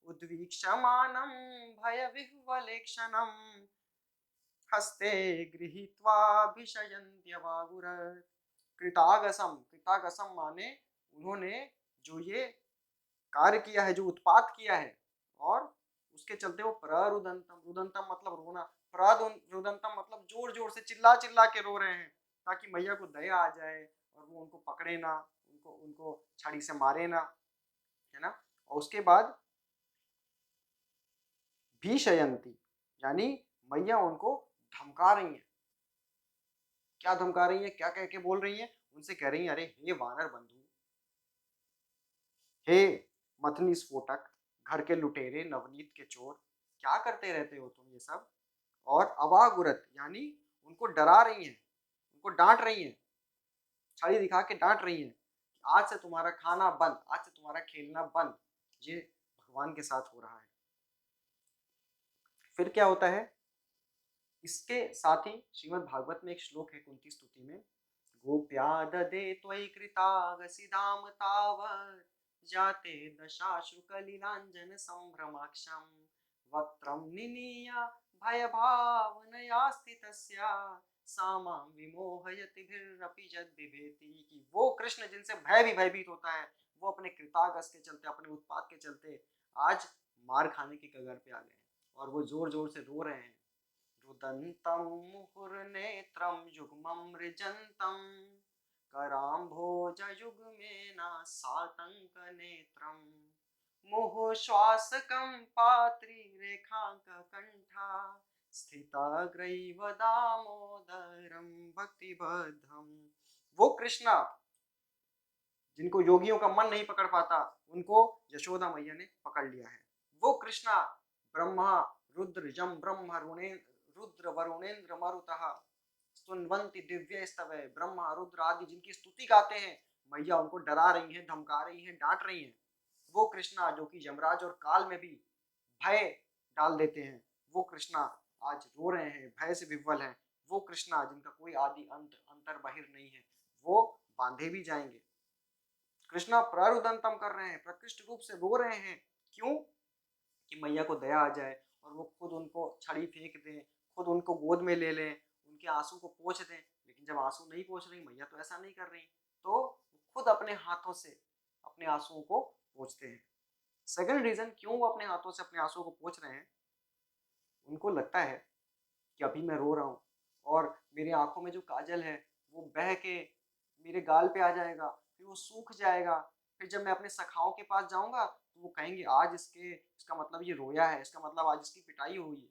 A: उद्वीक्षमाणं भयविह्वलेक्षणं हस्ते गृहीत्वाभिशयन्त्यवागुरत्। कृतागसम, कृतागसम माने उन्होंने जो ये कार्य किया है, जो उत्पात किया है, और उसके चलते वो प्ररुदंतम, रुदंतम मतलब रोना, प्ररुदंतम मतलब जोर जोर से चिल्ला चिल्ला के रो रहे हैं ताकि मैया को दया आ जाए और वो उनको पकड़े ना, उनको उनको छड़ी से मारे ना, है ना। और उसके बाद भीषयंती यानी मैया उनको धमका रही हैं। क्या धमका रही हैं, क्या कह के बोल रही हैं? उनसे कह रही हैं, अरे हे वानर बंधु, हे मथनी स्फोटक, घर के लुटेरे, नवनीत के चोर, क्या करते रहते हो तुम ये सब? और अवागुरत यानी उनको डरा रही हैं, उनको डांट रही हैं, छड़ी दिखा के डांट रही हैं, आज से तुम्हारा खाना बंद, आज से तुम्हारा खेलना बंद। ये भगवान के साथ हो रहा है। फिर क्या होता है? इसके साथ ही श्रीमद् भागवत में एक श्लोक है कुंती स्तुति में, गोप्या ददे त्वयि कृतागसिदाम तावत् जाते दशाश्रुकलिलाञ्जन संभ्रमाक्षं वक्त्रं निनीय भयभावनयास्ति तस्या सा मां विमोहयतिभिरपि यद्बिभेति। कि वो कृष्ण जिनसे भय भी भयभीत होता है, वो अपने कृतागस के चलते, अपने उत्पात के चलते आज मार खाने की कगार पे आ गए हैं और वो जोर जोर से रो रहे हैं। रुदन्तं मुहुर्नेत्रं युग्मं मृजन्तं कराम्भोजयुग्मेन सातङ्कनेत्रं मुहुश्वासकं पात्रिरेखाङ्ककण्ठा स्थिताग्रैव दामोदरं भक्तिबद्धं। वो कृष्णा जिनको योगियों का मन नहीं पकड़ पाता, उनको यशोदा मैया ने पकड़ लिया है। वो कृष्णा ब्रह्मा रुद्र यम ब्रह्म रुद्र वरुणेन्द्र मरुतः स्तुन्वन्ति दिव्यैस्तवै, ब्रह्मा रुद्र आदि जिनकी स्तुति गाते हैं, मैया उनको डरा रही हैं, धमका रही हैं, डांट रही हैं। वो कृष्णा जो कि यमराज और काल में भी भय डाल देते हैं, वो कृष्णा आज रो रहे हैं, भय से विह्वल हैं। वो कृष्णा जिनका कोई आदि अंत अंतर बाहिर नहीं है, वो बांधे भी जाएंगे। कृष्णा प्रारुदंतम कर रहे हैं, प्रकृष्ट रूप से रो रहे हैं। क्यों? कि मैया को दया आ जाए और वो खुद उनको छड़ी फेंक दें, खुद उनको गोद में ले लें, उनके आंसू को पोंछ दें। लेकिन जब आंसू नहीं पोंछ रही मैया, तो ऐसा नहीं कर रही, तो खुद अपने हाथों से अपने आंसुओं को पोंछते हैं। सेकंड रीजन क्यों वो अपने हाथों से अपने आंसुओं को पोंछ रहे हैं, उनको लगता है कि अभी मैं रो रहा हूँ और मेरी आंखों में जो काजल है वो बह के मेरे गाल पे आ जाएगा, फिर वो सूख जाएगा। फिर जब मैं अपने सखाओं के पास जाऊंगा तो वो कहेंगे आज इसका मतलब ये रोया है, इसका मतलब आज इसकी पिटाई हुई है।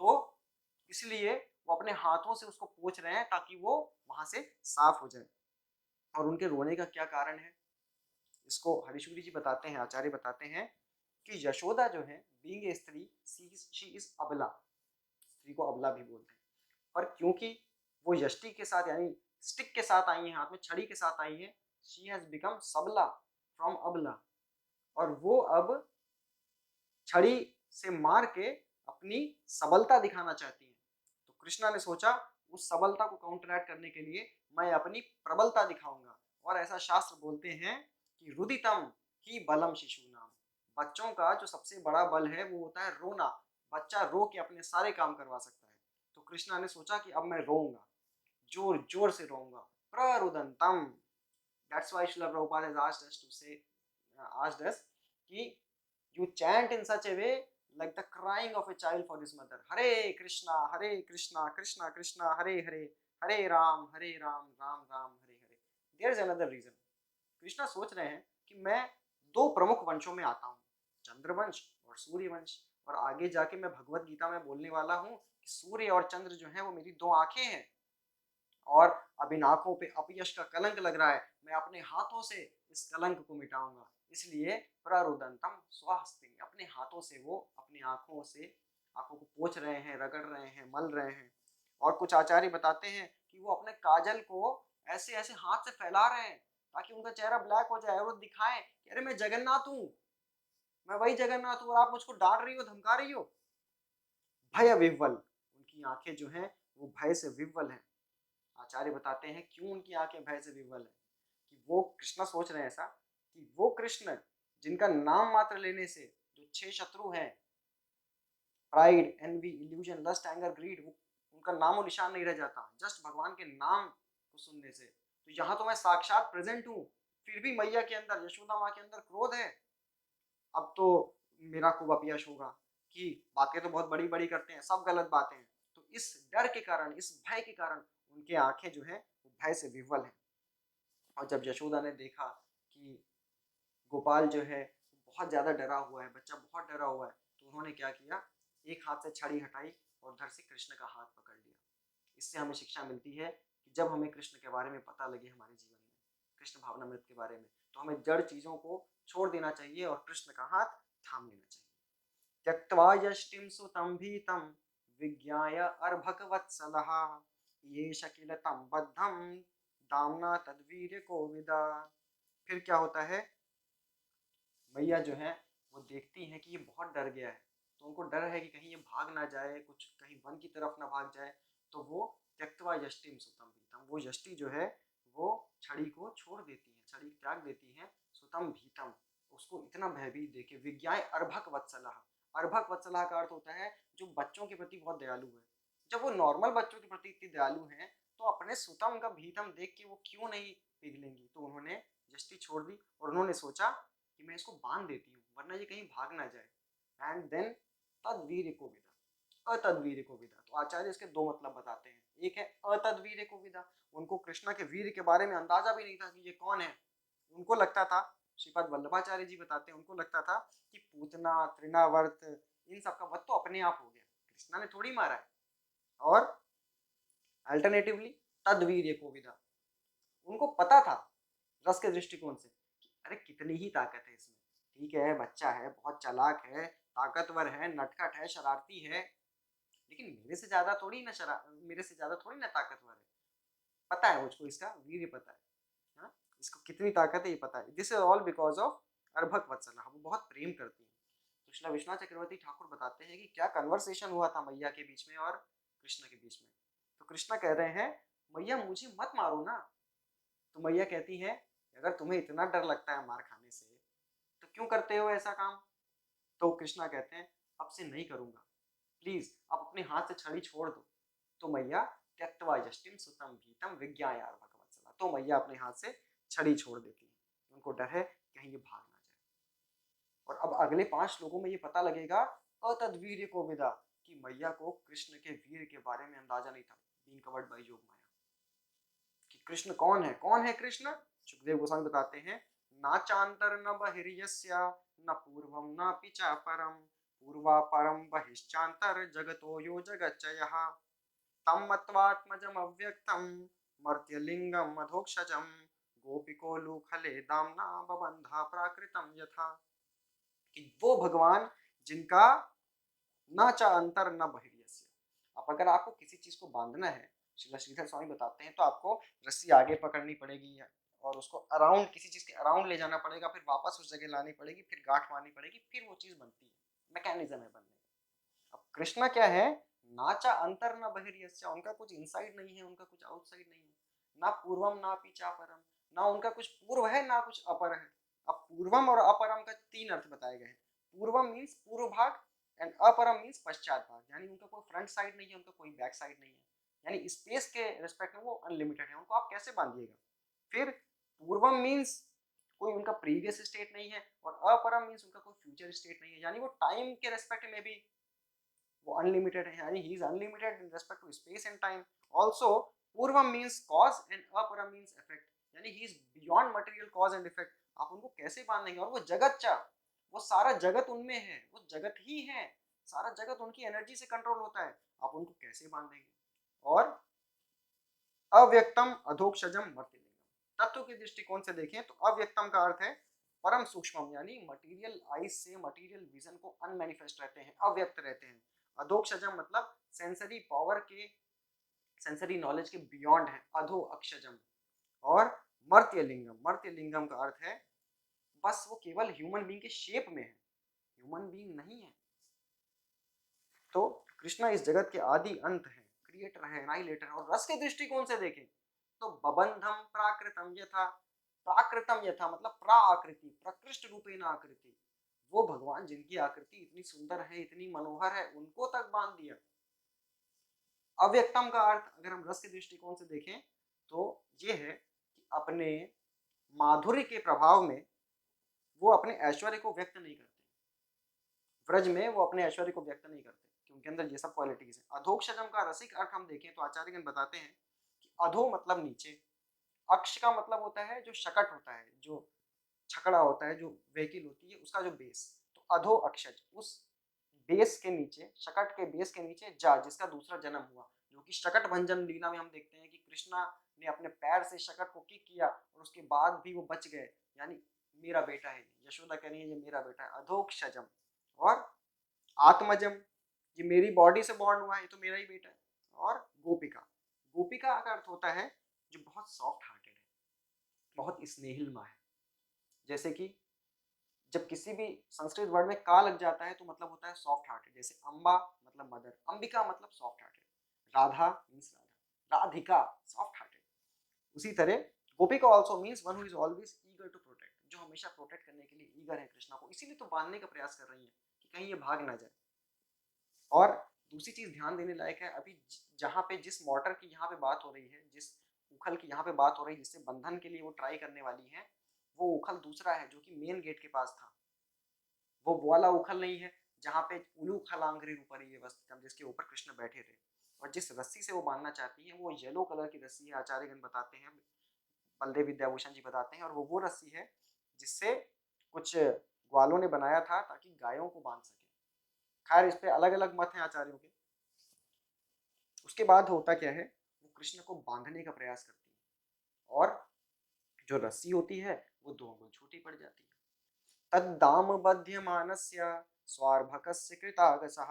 A: तो इसलिए वो अपने हाथों से उसको पोंछ रहे हैं ताकि वो वहां से साफ हो जाए। और उनके रोने का क्या कारण है, इसको हरीशूरी जी बताते हैं, आचार्य बताते हैं कि यशोदा जो है बीइंग ए स्त्री, शी इज अबला, स्त्री को अबला भी बोलते हैं। पर क्योंकि वो यष्टि के साथ यानी स्टिक के साथ आई हैं, हाथ में छड़ी के साथ आई हैं, शी हैज बिकम सबला फ्रॉम अबला। और वो अब छड़ी से मार के अपनी सबलता दिखाना चाहती हैं। तो कृष्णा ने सोचा उस सबलता को काउंटरैक्ट करने के लिए मैं अपनी प्रबलता दिखाऊंगा। और ऐसा शास्त्र बोलते हैं कि रुदितम ही बलम शिशु नाम, बच्चों का जो सबसे बड़ा बल है वो होता है रोना। बच्चा रो के अपने सारे काम करवा सकता है। तो कृष्णा ने सोचा कि अब मैं रोऊंगा, जोर जोर से रोऊंगा, प्ररुदंतम। That's why Srila Prabhupada has asked us to say asked us कि you chant in such a way like the crying of a child for his mother. Hare Krishna, Krishna Krishna, Hare Hare, Hare Ram, Ram Ram, Hare Hare. There is another reason. Krishna सोच रहे हैं कि मैं दो प्रमुख वंशों में आता हूँ, चंद्रवंश और सूर्य वंश, और आगे जाके मैं भगवत गीता में बोलने वाला हूँ कि सूर्य और चंद्र जो है वो मेरी दो आंखें हैं, और अब इन आंखों पे अपयश का कलंक लग रहा है, मैं अपने हाथों से इस कलंक को मिटाऊंगा। इसलिए प्ररुदंतम स्वहस्तिनी, अपने हाथों से वो अपनी आंखों को पोंछ रहे हैं, रगड़ रहे हैं, मल रहे हैं। और कुछ आचार्य बताते हैं कि वो अपने काजल को ऐसे ऐसे हाथ से फैला रहे हैं ताकि उनका चेहरा ब्लैक हो जाए और वो दिखाएं कि अरे मैं जगन्नाथ हूँ, मैं वही जगन्नाथ हूँ, और आप मुझको डांट रही हो, धमका रही हो। भय विह्वल, उनकी आंखें जो हैं वो भय से विह्वल हैं। आचार्य बताते हैं क्यों उनकी आंखें भय से विह्वल है, कि वो कृष्णा सोच रहे हैं ऐसा कि वो कृष्ण जिनका नाम मात्र लेने से जो 6 शत्रु हैं, pride, envy, illusion, lust, anger, greed, वो उनका नामो निशान नहीं रह जाता जस्ट भगवान के नाम को सुनने से। तो यहाँ तो मैं साक्षात प्रेजेंट हूँ, फिर भी मैया के अंदर, यशोदा माँ के अंदर क्रोध है। अब तो मेरा खूब अपयश होगा कि बातें तो बहुत बड़ी बड़ी करते हैं, सब गलत बातें हैं। तो इस डर के कारण, इस भय के कारण उनके आंखें जो है वो भय से विह्वल हैं। और जब यशोदा ने देखा कि गोपाल जो है बहुत ज्यादा डरा हुआ है, बच्चा बहुत डरा हुआ है, तो उन्होंने क्या किया, एक हाथ से छड़ी हटाई और उधर से कृष्ण का हाथ पकड़ लिया। इससे हमें शिक्षा मिलती है कि जब हमें कृष्ण के बारे में पता लगे हमारे जीवन में, कृष्ण भावनामृत के बारे में, तो हमें जड़ चीजों को छोड़ देना चाहिए और कृष्ण का हाथ थाम लेना चाहिए। त्यक्त्वा यष्टिं सुतं भीतं विज्ञाय अर्भकवत्सलः ये शकिल तं बद्धं दाम्ना तद्वीर्य कोविदा। फिर क्या होता है, मैया जो है वो देखती हैं कि ये बहुत डर गया है, तो उनको डर है कि कहीं ये भाग ना जाए, कुछ कहीं वन की तरफ ना भाग जाए। तो वो त्यक्त्वा यष्टिं सुतं भीतं, वो यष्टि जो है वो छड़ी को छोड़ देती है, छड़ी त्याग देती है। सुतं भीतं, उसको इतना भयभीत देखे। विज्ञाय अर्भक वत्सलः, अर्भक वत्सलः का अर्थ होता है जो बच्चों के प्रति बहुत दयालु है। जब वो नॉर्मल बच्चों के प्रति इतनी दयालु हैं, तो अपने सुतम का भीतम देख के वो क्यों नहीं पिघलेंगी। तो उन्होंने यष्टि छोड़ दी और उन्होंने सोचा कि मैं इसको बांध देती हूँ वरना ये कहीं भाग ना जाए। एंड देन तद्वीर्य को विदा, अतद्वीर्य को विदा। तो आचार्य इसके दो मतलब बताते हैं। एक है अतद्वीर्य को विदा, उनको कृष्णा के वीर के बारे में अंदाजा भी नहीं था कि ये कौन है। उनको लगता था, श्रीपाद वल्लभाचार्य जी बताते हैं, उनको लगता था कि पूतना, तृणावर्त, इन सब का वध तो अपने आप हो गया, कृष्णा ने थोड़ी मारा है। और अल्टरनेटिवली तद्वीर्य को विदा, उनको पता था रस के दृष्टिकोण से कि अरे कितनी ही ताकत है इसमें, ठीक है बच्चा है, बहुत चालाक है, ताकतवर है, नटखट है, शरारती है, लेकिन मेरे से ज्यादा थोड़ी ना ताकतवर है। पता है मुझको इसका वीर्य पता है, हाँ? इसको कितनी ताकत है ये पता है। This is all because of अर्भक वत्सला, वो बहुत प्रेम करती है। तो श्रीला विश्वनाथ चक्रवर्ती ठाकुर बताते हैं कि क्या कन्वर्सेशन हुआ था मैया के बीच में और कृष्ण के बीच में। तो कृष्ण कह रहे हैं मैया मुझे मत मारो ना। तो मैया कहती है अगर तुम्हें इतना डर लगता है मार खाने से तो क्यों करते हो ऐसा काम। तो कृष्णा कहते हैं अब से नहीं करूंगा, प्लीज आप अपने हाथ से छड़ी छोड़ दो। तो मैया त्यक्त्वा यष्टिं सुतं भीतं विज्ञाय अर्भकवत्सला, तो मैया अपने हाथ से छड़ी छोड़ देती है। उनको डर है कहीं ये भाग ना जाए। और अब अगले 5 श्लोकों में ये पता लगेगा अतद्वीर्य को विदा, कि मैया को कृष्ण के वीर के बारे में अंदाजा नहीं था, बीइंग कवर्ड बाय योग माया, कि कृष्ण कौन है। कौन है कृष्ण। सुखदेव गोस्वामी बताते हैं ना चांतर न बहिर्यस्य न पूर्वम न पिचा परम पूर्वा परम बहिश्चांतर जगतो यो जगच्चयः तम मत्वात्मजम अव्यक्तम मर्त्यलिंगम मधोक्षजम गोपिको लूखले दामना बबंधा प्राकृतम यथा, कि वो भगवान जिनका ना चा अंतर न बहिर्यस्य। अब अगर आपको किसी चीज को बांधना है, श्रीला श्रीधर स्वामी बताते हैं, तो आपको रस्सी आगे पकड़नी पड़ेगी और उसको अराउंड, किसी चीज के अराउंड ले जाना पड़ेगा, फिर वापस उस जगह लानी पड़ेगी, फिर गांठ मारनी पड़ेगी, फिर वो चीज बनती है। मैकेनिज्म है बनने का। अब कृष्णा क्या है, नाचा अंतर न बहिर्यस्य, उनका कुछ इनसाइड नहीं है, उनका कुछ आउटसाइड नहीं है। ना पूर्वम ना पीछा परम, ना उनका कुछ पूर्व है ना कुछ अपर है। अब पूर्वम और अपरम का 3 अर्थ बताए गए हैं। पूर्वम मीन्स पूर्व भाग, एंड अपरम मीन्स पश्चात भाग, यानी उनका कोई फ्रंट साइड नहीं है, उनका कोई बैक साइड नहीं है, यानी स्पेस के रिस्पेक्ट में वो अनलिमिटेड है, उनको आप कैसे बांधिएगा। फिर पूर्वम मीन्स कोई उनका प्रीवियस स्टेट नहीं है, और अपरम मीन्स उनका कोई फ्यूचर स्टेट नहीं है, यानी वो टाइम के रेस्पेक्ट में भी वो अनलिमिटेड है, यानी he is unlimited in respect to space and time. Also पूर्वम मीन्स कॉज एंड अपरम मीन्स इफेक्ट, यानी he is beyond material cause and effect. आप उनको कैसे बांधेंगे, और वो जगत चा, वो सारा जगत उनमें है, वो जगत ही है, सारा जगत उनकी एनर्जी से कंट्रोल होता है, आप उनको कैसे बांधेंगे। और अव्यक्तम अधोक्षजम मर्त्यलिंगम, तत्व के दृष्टिकोण से देखें तो अव्यक्तम का अर्थ है परम सूक्ष्म, यानी मटेरियल आइज से मटेरियल विजन को अनमैनिफेस्ट रहते हैं, अव्यक्त रहते हैं। अधोक्षजम मतलब सेंसरी पावर के, सेंसरी नॉलेज के बियॉन्ड है, अधो अक्षजम। और मर्त्यलिंगम, मर्त्यलिंगम का अर्थ है बस वो केवल ह्यूमन बीइंग के शेप में है, ह्यूमन बीइंग नहीं है। तो कृष्णा इस जगत के आदि अंत है, क्रिएटर है, एनाइलेटर। और रस के दृष्टिकोण से देखें तो बबंधम प्राकृतम यथा, प्राकृतम यथा मतलब प्राकृति, प्रकृष्ट रूपेण आकृति, वो भगवान जिनकी आकृति इतनी सुंदर है, इतनी मनोहर है, उनको तक बांध दिया। अव्यक्तम का अर्थ अगर हम रस के दृष्टिकोण से देखें तो ये है कि अपने माधुर्य के प्रभाव में वो अपने ऐश्वर्य को व्यक्त नहीं करते, व्रज में वो अपने ऐश्वर्य को व्यक्त नहीं करते, कि उनके अंदर ये सब क्वालिटीज है। अधोक्षजम का रसिक अर्थ हम देखें तो आचार्यगण बताते हैं कि अधो मतलब नीचे, अक्ष का मतलब होता है जो शकट होता है, जो छकड़ा होता है, जो व्हीकल होती है उसका जो बेस, तो अधो अक्षज, उस बेस के नीचे, शकट के बेस के नीचे जा, जिसका दूसरा जन्म हुआ, जो कि शकट भंजन लीला में हम देखते हैं कि कृष्णा ने अपने पैर से शकट को किक किया और उसके बाद भी वो बच गए, यानी मेरा बेटा है, यशोदा कह रही है ये मेरा बेटा है, अधोक्षजम। और आत्मजम, ये मेरी बॉडी से बॉर्न हुआ है, ये तो मेरा ही बेटा है। और गोपिका, गोपिका का अर्थ होता है जो बहुत सॉफ्ट हार्टेड है, बहुत स्नेहिलमा है। जैसे कि जब किसी भी संस्कृत वर्ड में का लग जाता है तो मतलब होता है सॉफ्ट हार्टेड, जैसे अम्बा मतलब मदर, अंबिका मतलब soft hearted, Radha means Radha, Radhika soft hearted. उसी तरह Gopika also means one who is always eager to protect, जो हमेशा प्रोटेक्ट करने के लिए ईगर है कृष्णा को, इसीलिए तो बांधने का प्रयास कर रही है कि कहीं ये भाग ना जाए। और दूसरी चीज ध्यान देने लायक है, अभी जहाँ पे जिस मॉर्टर की यहाँ पे बात हो रही है, जिस उखल की यहाँ पे बात हो रही है जिससे बंधन के लिए वो ट्राई करने वाली है, वो उखल दूसरा है जो कि मेन गेट के पास था, वो वाला उखल नहीं है जहाँ पे उलू खलांगरी रूपरी व्यवस्थितम, जिसके ऊपर कृष्ण बैठे थे। और जिस रस्सी से वो बांधना चाहती है वो येलो कलर की रस्सी है, आचार्यगण बताते हैं, बलदेव विद्याभूषण जी बताते हैं, और वो रस्सी है जिससे कुछ ग्वालों ने बनाया था ताकि गायों को बांध सके। खैर इस पे अलग अलग मत हैं आचार्यों के। उसके बाद होता क्या है, वो कृष्ण को बांधने का प्रयास करती है, और जो रस्सी होती है वो 2 अंगुल छोटी पड़ जाती है। तद्दाम बध्यमानस्य स्वार्भकस्य कृतागसः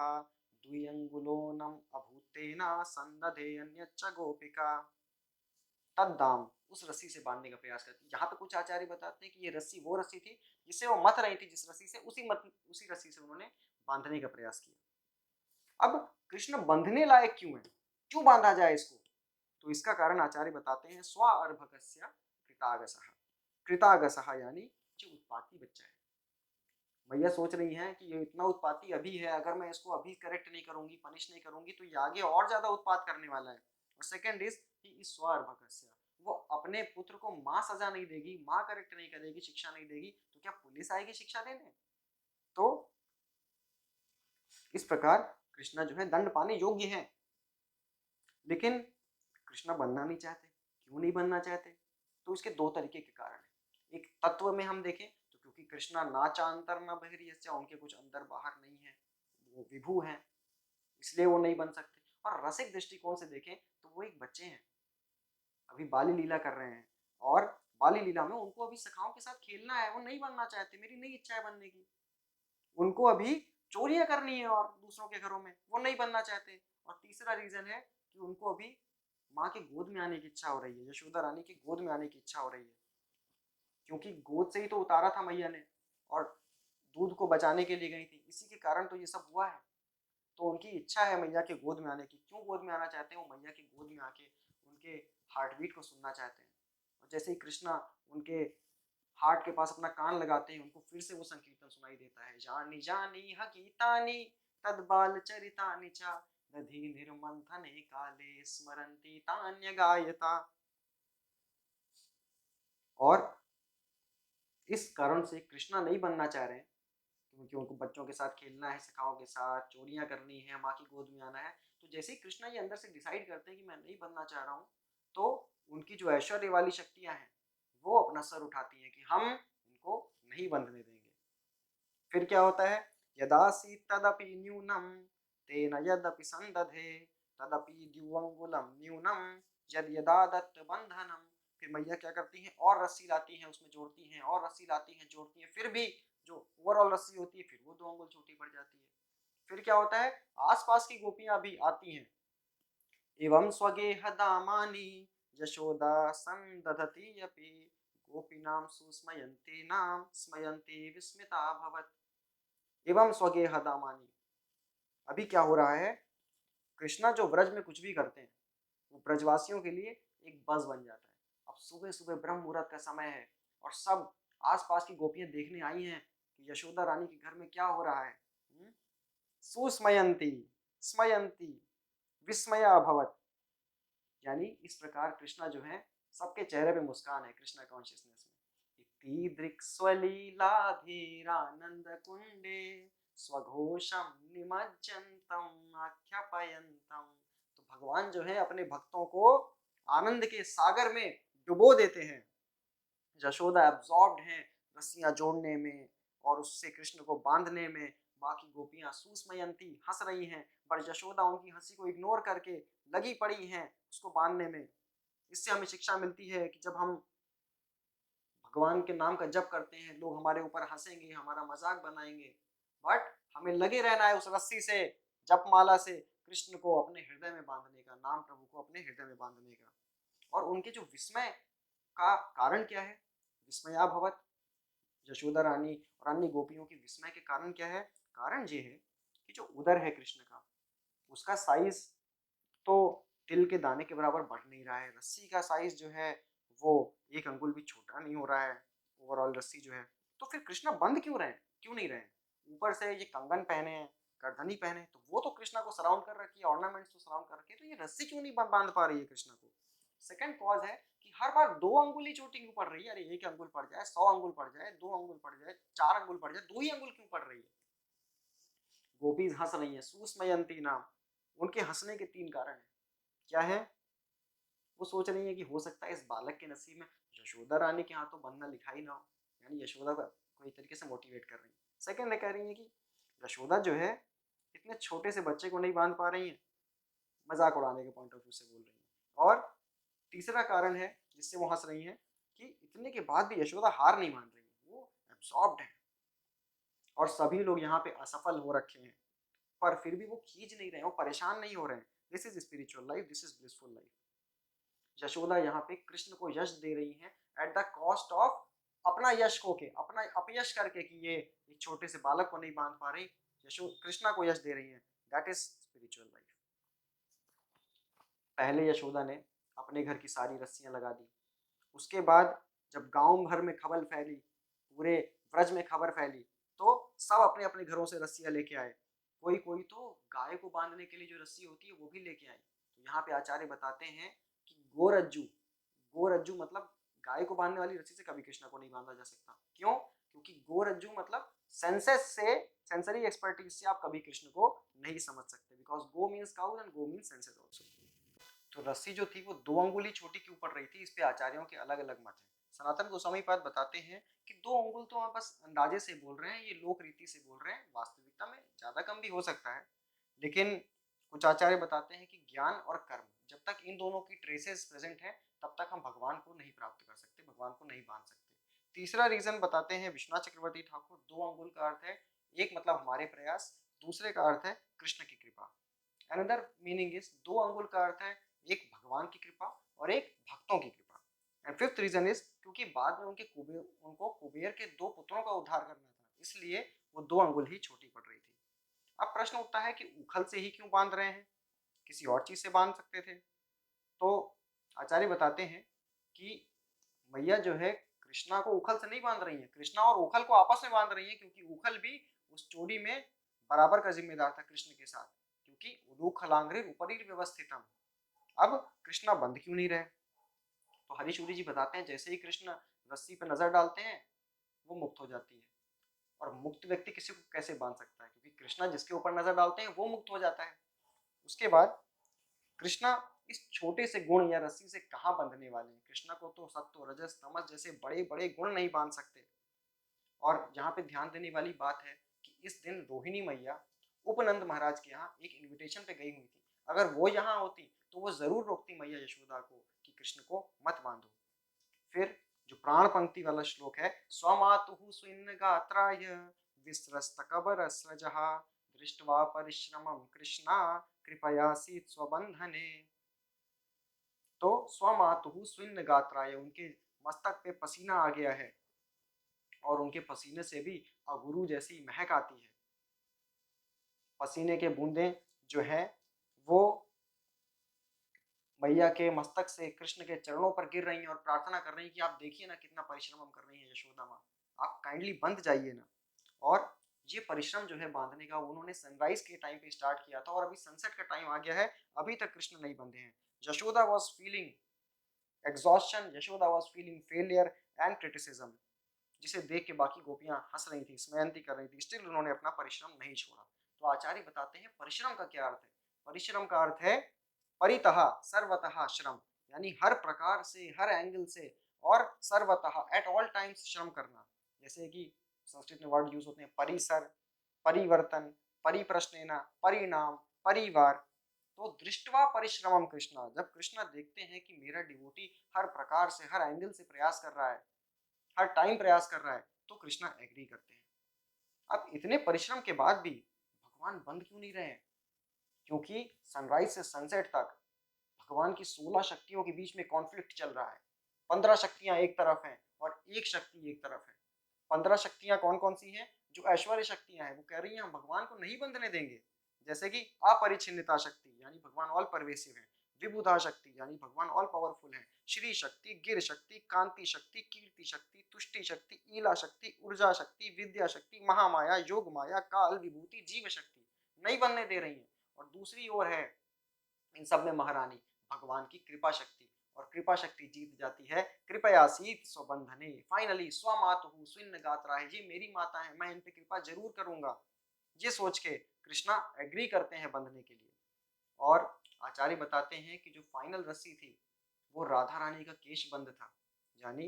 A: द्व्यंगुलोनम अभूतेना संदधे अन्यच्च गोपिका। तद्दाम, उस रस्सी से बांधने का प्रयास करती है। यहाँ पे कुछ आचार्य बताते हैं कि ये रस्सी वो रस्सी थी जिससे वो मत रही थी, जिस रस्सी से, उसी रस्सी से उन्होंने बांधने का प्रयास किया। अब कृष्ण बंधने लायक क्यों है, क्यों बांधा जाए इसको, तो इसका कारण आचार्य बताते हैं स्व अर्भकस्य कृतागसः, कृतागसः यानी जो उत्पाती बच्चा है। भैया सोच रही हैं कि ये इतना उत्पाती अभी है, अगर मैं इसको अभी करेक्ट नहीं करूंगी, पनिश नहीं करूंगी तो ये आगे और ज्यादा उत्पात करने वाला है। और सेकंड इज कि इस स्वार्भकस्य, वो अपने पुत्र को माँ सजा नहीं देगी, माँ करेक्ट नहीं करेगी, शिक्षा नहीं देगी, तो क्या पुलिस आएगी शिक्षा देने। तो इस प्रकार कृष्णा जो है दंड पाने योग्य है, लेकिन कृष्णा बनना नहीं चाहते। क्यों नहीं बनना चाहते, तो इसके 2 तरीके के कारण है। एक तत्व में हम देखें तो क्योंकि कृष्णा ना चांतर ना बहिर्यस्य, उनके कुछ अंदर बाहर नहीं है, वो विभू हैं, इसलिए वो नहीं बन सकते। और रसिक दृष्टिकोण से देखें तो वो एक बच्चे हैं, अभी बाली लीला कर रहे हैं, और बाली लीला में उनको अभी सखाओं के साथ खेलना है, वो नहीं बनना चाहते, मेरी नहीं इच्छा है बनने की। उनको अभी चोरियां करनी है और दूसरों के घरों में, वो नहीं बनना चाहते। और तीसरा रीजन है कि उनको अभी माँ की गोद में आने की इच्छा हो रही है, यशोदा रानी की गोद में आने की इच्छा हो रही है, क्योंकि गोद से ही तो उतारा था मैया ने, और दूध को बचाने के लिए गई थी, इसी के कारण तो ये सब हुआ है। तो उनकी इच्छा है मैया के गोद में आने की। क्यों गोद में आना चाहते हैं, वो मैया के गोद में आके उनके हार्ट बीट को सुनना चाहते हैं। और जैसे ही कृष्णा उनके हार्ट के पास अपना कान लगाते हैं, उनको फिर से वो संकीर्तन सुनाई देता है, जानी जानी हकीतानी तद्बाल चरितानि च दधि निर्मंथने काले स्मरन्ति तान्य गायता। और इस कारण से कृष्णा नहीं बनना चाह रहे हैं, क्योंकि उनको बच्चों के साथ खेलना है, सखाओं के साथ चोरियां करनी है, माँ की गोद में आना है। तो जैसे ही कृष्णा ये अंदर से डिसाइड करते हैं कि मैं नहीं बनना चाह रहा हूँ, तो उनकी जो ऐश्वर्य वाली शक्तियां हैं वो अपना सर उठाती हैं कि हम इनको नहीं बनने देंगे। फिर क्या होता है, यदासी तदपि न्यूनम तेन यदपि संदधे तदपि द्युअंगुलम न्यूनम यद यदा दत्त बंधनम। फिर मैया क्या करती हैं, और रस्सी लाती हैं, उसमें जोड़ती हैं, और रस्सी लाती हैं, जोड़ती हैं, फिर भी जो ओवरऑल रस्सी होती है फिर वो 2 अंगुल छोटी पड़ जाती है। फिर क्या होता है, आसपास की गोपियां भी आती हैं। एवं स्वगेह दामानि यशोदा संदधति अपि गोपीनां सुस्मयन्ते नाम स्मयन्ते विस्मिता भवत। एवं स्वगेह दामानि, अभी क्या हो रहा है, कृष्णा जो व्रज में कुछ भी करते हैं वो ब्रजवासियों के लिए एक बज बन जाता है। अब सुबह सुबह ब्रह्म मुहूर्त का समय है और सब आसपास की गोपियां देखने आई हैं कि यशोदा रानी के घर में क्या हो रहा है। सुस्मयंती स्मयंती विस्मया अभवत, यानी इस प्रकार कृष्णा जो है सबके चेहरे पे मुस्कान है कृष्णा कॉन्शियसनेस में। इति दृक्स्वलीलाधीरानंद कुंडे स्वघोषम निमज्जन्तम आख्यापयन्तम। तो भगवान जो है अपने भक्तों को आनंद के सागर में डुबो देते हैं। यशोदा एब्जॉर्ब्ड हैं रस्सियां जोड़ने में और उससे कृष्ण को बांधने में। बाकी गोपियां सुस्मयंती हंस रही हैं, पर यशोदा उनकी हंसी को इग्नोर करके लगी पड़ी हैं उसको बांधने में। इससे हमें शिक्षा मिलती है कि जब हम भगवान के नाम का जप करते हैं लोग हमारे ऊपर हंसेंगे, हमारा मजाक बनाएंगे, बट हमें लगे रहना है उस रस्सी से, जपमाला से कृष्ण को अपने हृदय में बांधने का, नाम प्रभु को अपने हृदय में बांधने का। और उनके जो विस्मय का कारण क्या है, विस्मया भवत, यशोदा रानी और अन्य गोपियों की विस्मय के कारण क्या है, कारण ये है कि जो उदर है कृष्ण का उसका साइज तो तिल के दाने के बराबर बढ़ नहीं रहा है। रस्सी का साइज जो है वो 1 अंगुल भी छोटा नहीं हो रहा है, ओवरऑल रस्सी जो है। तो फिर कृष्णा बंद क्यों रहे, क्यों नहीं रहे। ऊपर से ये कंगन पहने हैं, करधनी पहने हैं, तो वो तो कृष्णा को सराउंड कर रखी है, ऑर्नामेंट्स तो सराउंड कर रखी है, तो ये रस्सी क्यों नहीं बांध पा रही है कृष्णा को। सेकंड कॉज है कि हर बार 2 अंगुल ही चोटी क्यों पड़ रही है। अरे 1 अंगुल पड़ जाए, 100 अंगुल पड़ जाए, 2 अंगुल पड़ जाए, 4 अंगुल पड़ जाए, 2 ही अंगुल क्यों पड़ रही है। गोपीज हंस रही है सुस्मयंती नाम, उनके हंसने के 3 कारण है। क्या है, वो सोच रही है कि हो सकता है इस बालक के नसीब में यशोदा रानी के हाथों बनना लिखा ही ना हो, यानी यशोदा को एक तरीके से मोटिवेट कर रही है। सेकंड है, कह रही है कि यशोदा जो है इतने छोटे से बच्चे को नहीं बांध पा रही है, मजाक उड़ाने के पॉइंट ऑफ व्यू से बोल रही है। और तीसरा कारण है जिससे वो हंस रही है कि इतने के बाद भी यशोदा हार नहीं मान रही है, वो एब्सॉर्ब्ड है और सभी लोग यहाँ पे असफल हो रखे हैं, पर फिर भी वो खींच नहीं रहे हैं, वो परेशान नहीं हो रहे हैं। This is spiritual life, this is blissful life. Yashoda यहाँ पे कृष्ण को यश दे रही है एट द कॉस्ट ऑफ अपना यश खो के, अपना अपयश करके कि ये एक छोटे से बालक को नहीं बांध पा रही, यशो कृष्णा को यश दे रही है। That is spiritual life. पहले यशोदा ने अपने घर की सारी रस्सियां लगा दी, उसके बाद जब गांव भर में खबर फैली, पूरे ब्रज में खबर फैली, तो सब अपने अपने घरों से रस्सियां लेके आए। कोई कोई तो गाय को बांधने के लिए जो रस्सी होती है वो भी लेके आए। तो यहाँ पे आचार्य बताते हैं कि गोरज्जू, गोरज्जू मतलब गाय को बांधने वाली रस्सी से कभी कृष्णा को नहीं बांधा जा सकता। क्यों, क्योंकि गोरज्जू मतलब सेंसेस से, सेंसरी एक्सपर्टीज से आप कभी कृष्ण को नहीं समझ सकते, because go means cow and go means senses also. तो रस्सी जो थी वो 2 अंगुल ही छोटी क्यों पड़ रही थी, इस पे आचार्यों के अलग अलग मत हैं। सनातन गोस्वामी पाद बताते हैं कि 2 अंगुल तो आप बस अंदाजे से बोल रहे हैं, ये लोक रीति से बोल रहे हैं, वास्तविकता में ज्यादा कम भी हो सकता है। लेकिन कुछ आचार्य बताते हैं कि ज्ञान और कर्म जब तक इन दोनों की ट्रेसेस प्रेजेंट है तब तक हम भगवान को नहीं प्राप्त कर सकते, भगवान को नहीं बांध सकते। तीसरा रीजन बताते हैं विश्वनाथ चक्रवर्ती ठाकुर, 2 अंगुल का अर्थ है एक मतलब हमारे प्रयास, दूसरे का अर्थ है कृष्ण की कृपा। अनदर मीनिंग इज 2 अंगुल का अर्थ है एक भगवान की कृपा और एक भक्तों की कृपा। एंड फिफ्थ रीजन इज क्योंकि बाद में उनको कुबेर के 2 पुत्रों का उद्धार करना था, इसलिए वो 2 अंगुल ही छोटी पड़ रही थी। अब प्रश्न उठता है कि उखल से ही क्यों बांध रहे हैं, किसी और चीज से बांध सकते थे। तो आचार्य बताते हैं कि मैया जो है कृष्णा को उखल से नहीं बांध रही है, कृष्णा और उखल को आपस में बांध रही है, क्योंकि उखल भी उस चोरी में बराबर का जिम्मेदार था कृष्ण के साथ, क्योंकि उदूखलांग्रे उपरि व्यवस्थितम। अब कृष्णा बंध क्यों नहीं रहे? तो हरीशौरी जी बताते हैं जैसे ही कृष्ण रस्सी पर नजर डालते हैं वो मुक्त हो जाती है। और मुक्त व्यक्ति किसी को कैसे बांध सकता है, क्योंकि कृष्णा जिसके ऊपर नजर डालते हैं वो मुक्त हो जाता है। उसके बाद कृष्णा इस छोटे से गुण या रस्सी से कहाँ बंधने वाले हैं? कृष्णा को तो सत्व रजस तमस जैसे बड़े बड़े गुण नहीं बांध सकते। और यहाँ पे ध्यान देने वाली बात है कि इस दिन रोहिणी मैया उपनंद महाराज के यहाँ एक इनविटेशन पे गई हुई थी। अगर वो यहाँ होती तो वो जरूर रोकती मैया यशोदा को कि कृष्ण को मत बांधो। फिर जो प्राण पंक्ति वाला श्लोक है, स्वमातुः स्विन्नगात्राय विस्रस्तकबरस्रजः दृष्ट्वा परिश्रमं कृष्णा कृपयासीत् स्वबंधने। तो स्वमातुः स्विन्नगात्राय, उनके मस्तक पे पसीना आ गया है और उनके पसीने से भी अगुरु जैसी महक आती है। पसीने के बूंदें जो हैं वो मैया के मस्तक से कृष्ण के चरणों पर गिर रही हैं और प्रार्थना कर रही हैं कि आप देखिए ना कितना परिश्रम हम कर रही हैं यशोदा माँ, आप काइंडली बंध जाइए ना। और ये परिश्रम जो है बांधने का उन्होंने सनराइज के टाइम पे स्टार्ट किया था और अभी सनसेट का टाइम आ गया है, अभी तक कृष्ण नहीं बंधे हैं। Yashoda was feeling exhaustion, Yashoda was feeling failure and criticism, जिसे देख के बाकी गोपियां हंस रही थी, स्मयंती कर रही थी, स्टिल उन्होंने अपना परिश्रम नहीं छोड़ा। तो आचार्य बताते हैं परिश्रम का क्या अर्थ है? परिश्रम का अर्थ है परितः सर्वतः श्रम, यानी हर प्रकार से, हर एंगल से और सर्वतः एट ऑल टाइम्स श्रम करना। जैसे कि संस्कृत में वर्ड यूज होते हैं परिसर, परिवर्तन, परिप्रश्नेना, परिणाम, परिवार। तो दृष्टवा परिश्रमम कृष्णा, जब कृष्णा देखते हैं कि मेरा डिवोटी हर प्रकार से, हर एंगल से प्रयास कर रहा है, हर टाइम प्रयास कर रहा है, तो कृष्णा एग्री करते हैं। अब इतने परिश्रम के बाद भी भगवान बंद क्यों नहीं रहे हैं? क्योंकि सनराइज से सनसेट तक भगवान की 16 शक्तियों के बीच में कॉन्फ्लिक्ट चल रहा है। 15 शक्तियां एक तरफ हैं और एक शक्ति एक तरफ है। 15 शक्तियां कौन कौन सी हैं? जो ऐश्वर्य शक्तियां हैं वो कह रही हैं हम भगवान को नहीं बंधने देंगे, जैसे कि अपरिच्छिन्नता शक्ति यानी भगवान ऑल परवेसिव है, विबुधा शक्ति यानी भगवान ऑल पावरफुल है, श्री शक्ति, गिर शक्ति, कांति शक्ति, कीर्ति शक्ति, तुष्टि शक्ति, ईला शक्ति, ऊर्जा शक्ति, विद्या शक्ति, महामाया, योग माया, काल विभूति, जीव शक्ति नहीं बनने दे रही है। और दूसरी ओर है इन सब में महारानी भगवान की कृपा शक्ति, और कृपा शक्ति जीत जाती है कृपयासीत स्वबंधने। फाइनली स्वमातुः स्विन्न गात्रा है, ये मेरी माता है, मैं इन पे कृपा जरूर करूंगा, ये सोच के कृष्णा एग्री करते हैं बंधने के लिए। और आचार्य बताते हैं कि जो फाइनल रस्सी थी वो राधा रानी का केश बंद था, यानी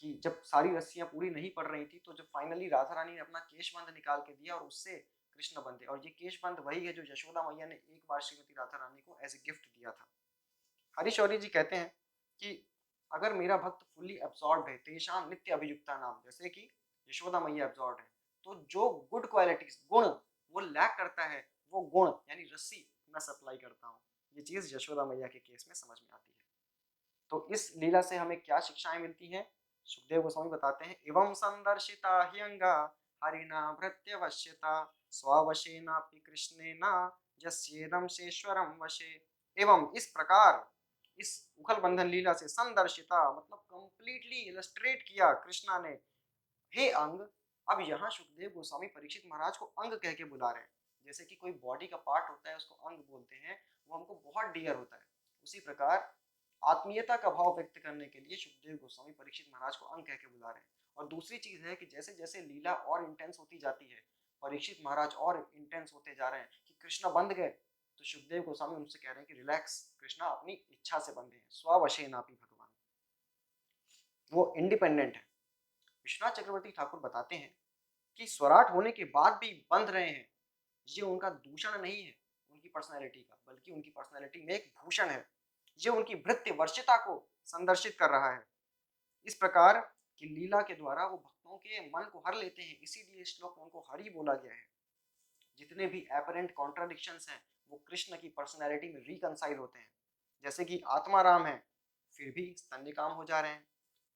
A: कि जब सारी रस्सियां पूरी नहीं पड़ रही थी तो जब फाइनली राधा रानी ने अपना केश बंद निकाल के दिया और उससे कृष्ण बंधे। और ये केश बंद वही है जो यशोदा मैया ने एक बार श्रीमती राधा रानी को एज ए गिफ्ट दिया था। हरीशौरी जी कहते हैं कि अगर मेरा भक्त फुल्ली एब्सॉर्ब है तेषाम नित्य अभियुक्ता नाम, जैसे कि यशोदा मैया एब्सॉर्ब है, तो जो गुड क्वालिटीज गुण वो लैक करता है वो गुण यानी रस्सी मैं सप्लाई करता हूँ। ये चीज यशोदा मैया के केस में समझ में आती है। तो इस लीला से हमें क्या शिक्षाएं मिलती हैं? सुखदेव गोस्वामी बताते हैं एवं संदर्शिता ही अंगा हरिना भृत्यवश्यता स्ववशेनापि कृष्णेना यस्येदं शेश्वरम वशे। एवं इस प्रकार इस उखल बंधन लीला से संदर्शिता मतलब कंप्लीटली इलस्ट्रेट किया कृष्णा ने, हे अंग। अब यहाँ सुखदेव गोस्वामी परीक्षित महाराज को अंग कह के बुला रहे हैं। जैसे कि कोई बॉडी का पार्ट होता है उसको अंग बोलते हैं, वो हमको बहुत डियर होता है, उसी प्रकार आत्मीयता का भाव व्यक्त करने के लिए सुखदेव गोस्वामी परीक्षित महाराज को अंग कह के बुला रहे हैं। और दूसरी चीज है कि जैसे जैसे लीला और इंटेंस होती जाती है परीक्षित महाराज और इंटेंस होते जा रहे हैं कि कृष्णा बंध गए, तो सुखदेव गोस्वामी उनसे कह रहे हैं कि रिलैक्स, कृष्णा अपनी इच्छा से बंधे हैं, स्ववशेनापि भगवान, वो इंडिपेंडेंट है। विश्वनाथ चक्रवर्ती ठाकुर बताते हैं कि स्वराट होने के बाद भी बंध रहे हैं, ये उनका दूषण नहीं है उनकी पर्सनैलिटी का, बल्कि उनकी पर्सनैलिटी में एक भूषण है। ये उनकी भृत्य वर्षिता को संदर्शित कर रहा है। इस प्रकार की लीला के द्वारा वो भक्तों के मन को हर लेते हैं, इसीलिए इस श्लोक में उनको हरि बोला गया है। जितने भी एपरेंट कॉन्ट्राडिक्शंस हैं वो कृष्ण की पर्सनैलिटी में रिकंसाइल होते हैं। जैसे कि आत्मा राम है फिर भी स्तन्य काम हो जा रहे हैं,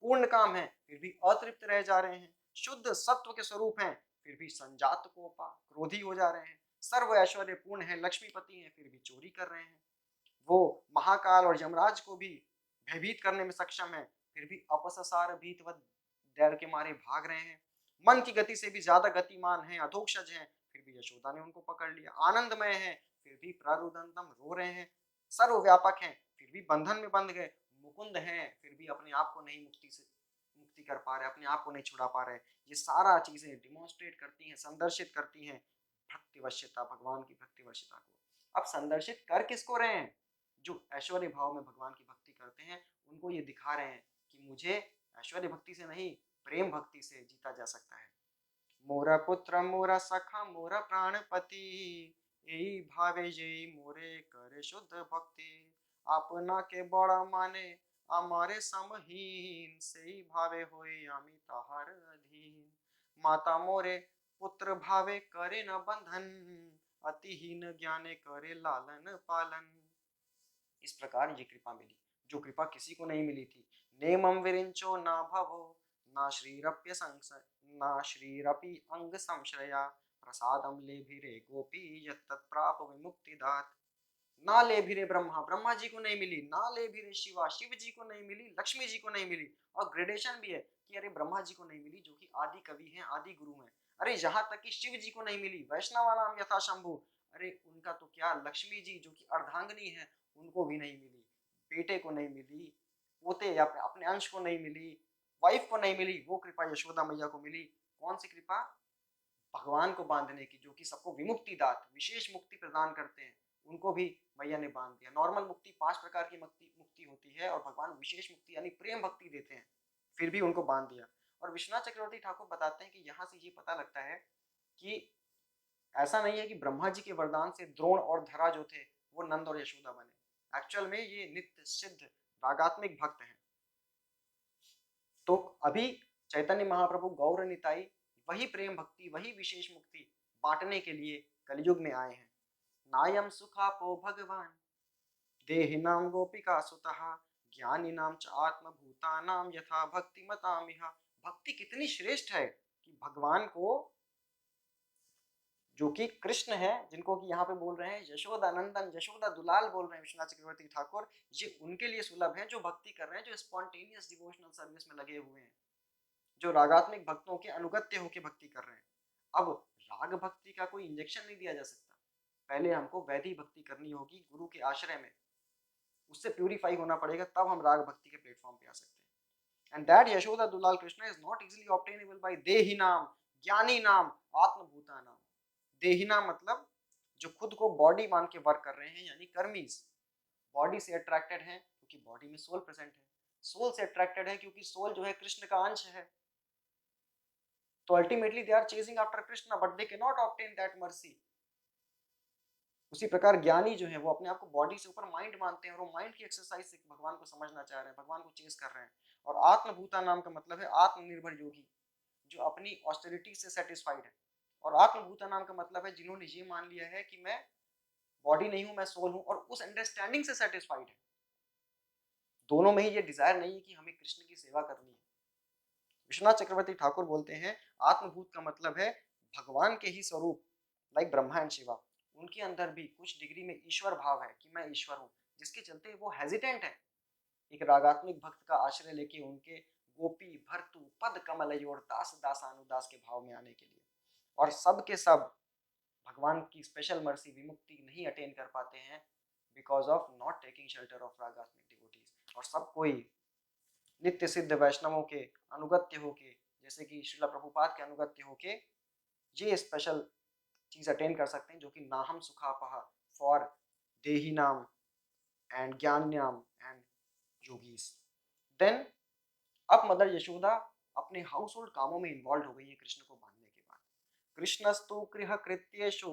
A: पूर्ण काम है फिर भी अतृप्त रह जा रहे हैं, शुद्ध सत्व के स्वरूप हैं फिर भी संजात कोपा क्रोधी हो जा रहे हैं, सर्व ऐश्वर्य पूर्ण है, लक्ष्मीपति हैं फिर भी चोरी कर रहे हैं, वो महाकाल और यमराज को भी भयभीत करने में सक्षम है फिर भी अपससार भीतवत डर के मारे भाग रहे हैं, मन की गति से भी ज्यादा गतिमान हैं, अधोक्षज हैं, फिर भी यशोदा ने उनको पकड़ लिया। आनंदमय है फिर भी प्रारुदंतम रो रहे हैं। सर्वव्यापक हैं फिर भी बंधन में बंध गए। मुकुंद हैं फिर भी अपने आप को नहीं मुक्ति कर पा रहे, अपने आप को नहीं छुड़ा पा रहे। ये सारा चीजें डिमॉन्स्ट्रेट करती हैं, संदर्शित करती हैं भक्तिवश्यता, भगवान की भक्तिवश्यता को। अब संदर्शित कर किसको रहे हैं? जो ऐश्वर्य भाव में भगवान की भक्ति करते हैं उनको ये दिखा रहे हैं कि मुझे ऐश्वर्य भक्ति से नहीं, प्रेम भक्ति से जीता जा सकता है। मोरा पुत्र मोरा सखा मोरा प्राणपति, यही भावे जय मोरे करे शुद्ध भक्ति। अपना के बड़ा माने हमारे समहीन, सही भावे होए आमी ताहार अधीन। माता मोरे पुत्र भावे करे न बंधन, अतिहीन ज्ञाने करे लालन पालन। इस प्रकार ये कृपा मिली जो कृपा किसी को नहीं मिली थी। नेमं विरिंचो ना भवो ना श्रीरप्य संशय ना श्रीरपि अंग संश्रया, प्रसादम लेभिरे गोपी यत्तत् प्राप विमुक्तिदात। ना लेभिरे ब्रह्मा, ब्रह्मा जी को नहीं मिली। ना लेभिरे शिवा, शिव जी को नहीं मिली। लक्ष्मी जी को नहीं मिली। और ग्रेडेशन भी है कि अरे ब्रह्मा जी को नहीं मिली जो कि आदि कवि हैं, आदि गुरु हैं। अरे यहाँ तक कि शिव जी को नहीं मिली। वैष्णवा नाम यथा शंभु, अरे उनका तो क्या, लक्ष्मी जी जो कि अर्धांगिनी है उनको भी नहीं मिली। बेटे को नहीं मिली, पोते या अपने अंश को नहीं मिली, वाइफ को नहीं मिली, वो कृपा यशोदा मैया को मिली। कौन सी कृपा? भगवान को बांधने की, जो कि सबको विमुक्ति दात, विशेष मुक्ति प्रदान करते हैं, उनको भी मैया ने बांध दिया। नॉर्मल मुक्ति 5 प्रकार की मुक्ति होती है और भगवान विशेष मुक्ति यानी प्रेम भक्ति देते हैं, फिर भी उनको बांध दिया। और विश्वनाथ चक्रवर्ती ठाकुर बताते हैं कि यहाँ से ये पता लगता है कि ऐसा नहीं है कि ब्रह्मा जी के वरदान से द्रोण और धरा जो थे वो नंद और यशोदा बने। एक्चुअल में ये नित्य सिद्ध रागात्मिक भक्त हैं। तो अभी चैतन्य महाप्रभु गौर निताई वही प्रेम भक्ति, वही विशेष मुक्ति बांटने के लिए कलयुग में आए हैं। नायम सुखापो भगवान देहिनाम गोपिका सुतः, ज्ञानिनाम च आत्मभूतानाम यथा भक्ति मतामिह। भक्ति कितनी श्रेष्ठ है कि भगवान को, जो कि कृष्ण है, जिनको कि यहाँ पे बोल रहे हैं यशोदा नंदन, यशोदा दुलाल बोल रहे हैं विश्वनाथ चक्रवर्ती ठाकुर, ये उनके लिए सुलभ है जो भक्ति कर रहे हैं, जो स्पॉन्टेनियस डिवोशनल सर्विस में लगे हुए हैं, जो रागात्मिक भक्तों के अनुगत्य होकर भक्ति कर रहे हैं। अब राग भक्ति का कोई इंजेक्शन नहीं दिया जा सकता, पहले हमको वैदिक भक्ति करनी होगी गुरु के आश्रय में, उससे प्यूरिफाई होना पड़ेगा, तब हम राग भक्ति के प्लेटफॉर्म पे आ सकते हैं। And that Yashoda Dulal Krishna is not easily obtainable by देही नाम, ज्ञानी नाम, आत्मभूता नाम। देहिना मतलब जो खुद को बॉडी मान के वर्क कर रहे हैं, यानी कर्मीज। बॉडी से अट्रैक्टेड है क्योंकि बॉडी में सोल प्रेजेंट है। सोल से अट्रैक्टेड है क्योंकि सोल जो है कृष्ण का अंश है। तो ultimately they are chasing after Krishna but they can not obtain that mercy. उसी प्रकार ज्ञानी जो है वो अपने आप को बॉडी से ऊपर माइंड मानते हैं और वो माइंड की एक्सरसाइज से भगवान को समझना चाह रहे हैं, भगवान को चेज कर रहे हैं। और आत्मभूता नाम का मतलब है आत्मनिर्भर योगी, जो अपनी ऑस्टेरिटी से सेटिस्फाइड है। और आत्मभूता नाम का मतलब है जिन्होंने ये मान लिया है कि मैं बॉडी नहीं हूं, मैं सोल हूं, और उस अंडरस्टैंडिंग से सेटिस्फाइड है। दोनों में ही ये डिजायर नहीं है कि हमें कृष्ण की सेवा करनी है। विश्वनाथ चक्रवर्ती ठाकुर बोलते हैं आत्मभूत का मतलब है भगवान के ही स्वरूप, लाइक ब्रह्मा एंड शिवा, उनके अंदर भी कुछ डिग्री में ईश्वर भाव है कि मैं ईश्वर हूँ, जिसके चलते वो हेजिटेंट है एक रागात्मिक भक्त का आश्रय लेके उनके गोपी भर्तु पद कमल योर दास दासानुदास के भाव में आने के लिए। और सब के सब भगवान की स्पेशल मर्सी विमुक्ति नहीं अटेन कर पाते हैं because of not taking shelter of रागात्मिक डिवोटीज। और सब कोई नित्य सिद्ध वैष्णवों के अनुगत्य होके, जैसे कि श्रीला प्रभुपाद के अनुगत्य होके ये स्पेशल चीज अटेन कर सकते हैं, जो कि नाहम सुखापह फॉर देही नाम एंड ज्ञान नाम एंड योगीस। देन अब मदर यशोदा अपने हाउस होल्ड कामों में इन्वॉल्व हो गई है कृष्ण को बांधने के बाद। कृष्णस्तु गृह कृत्येषु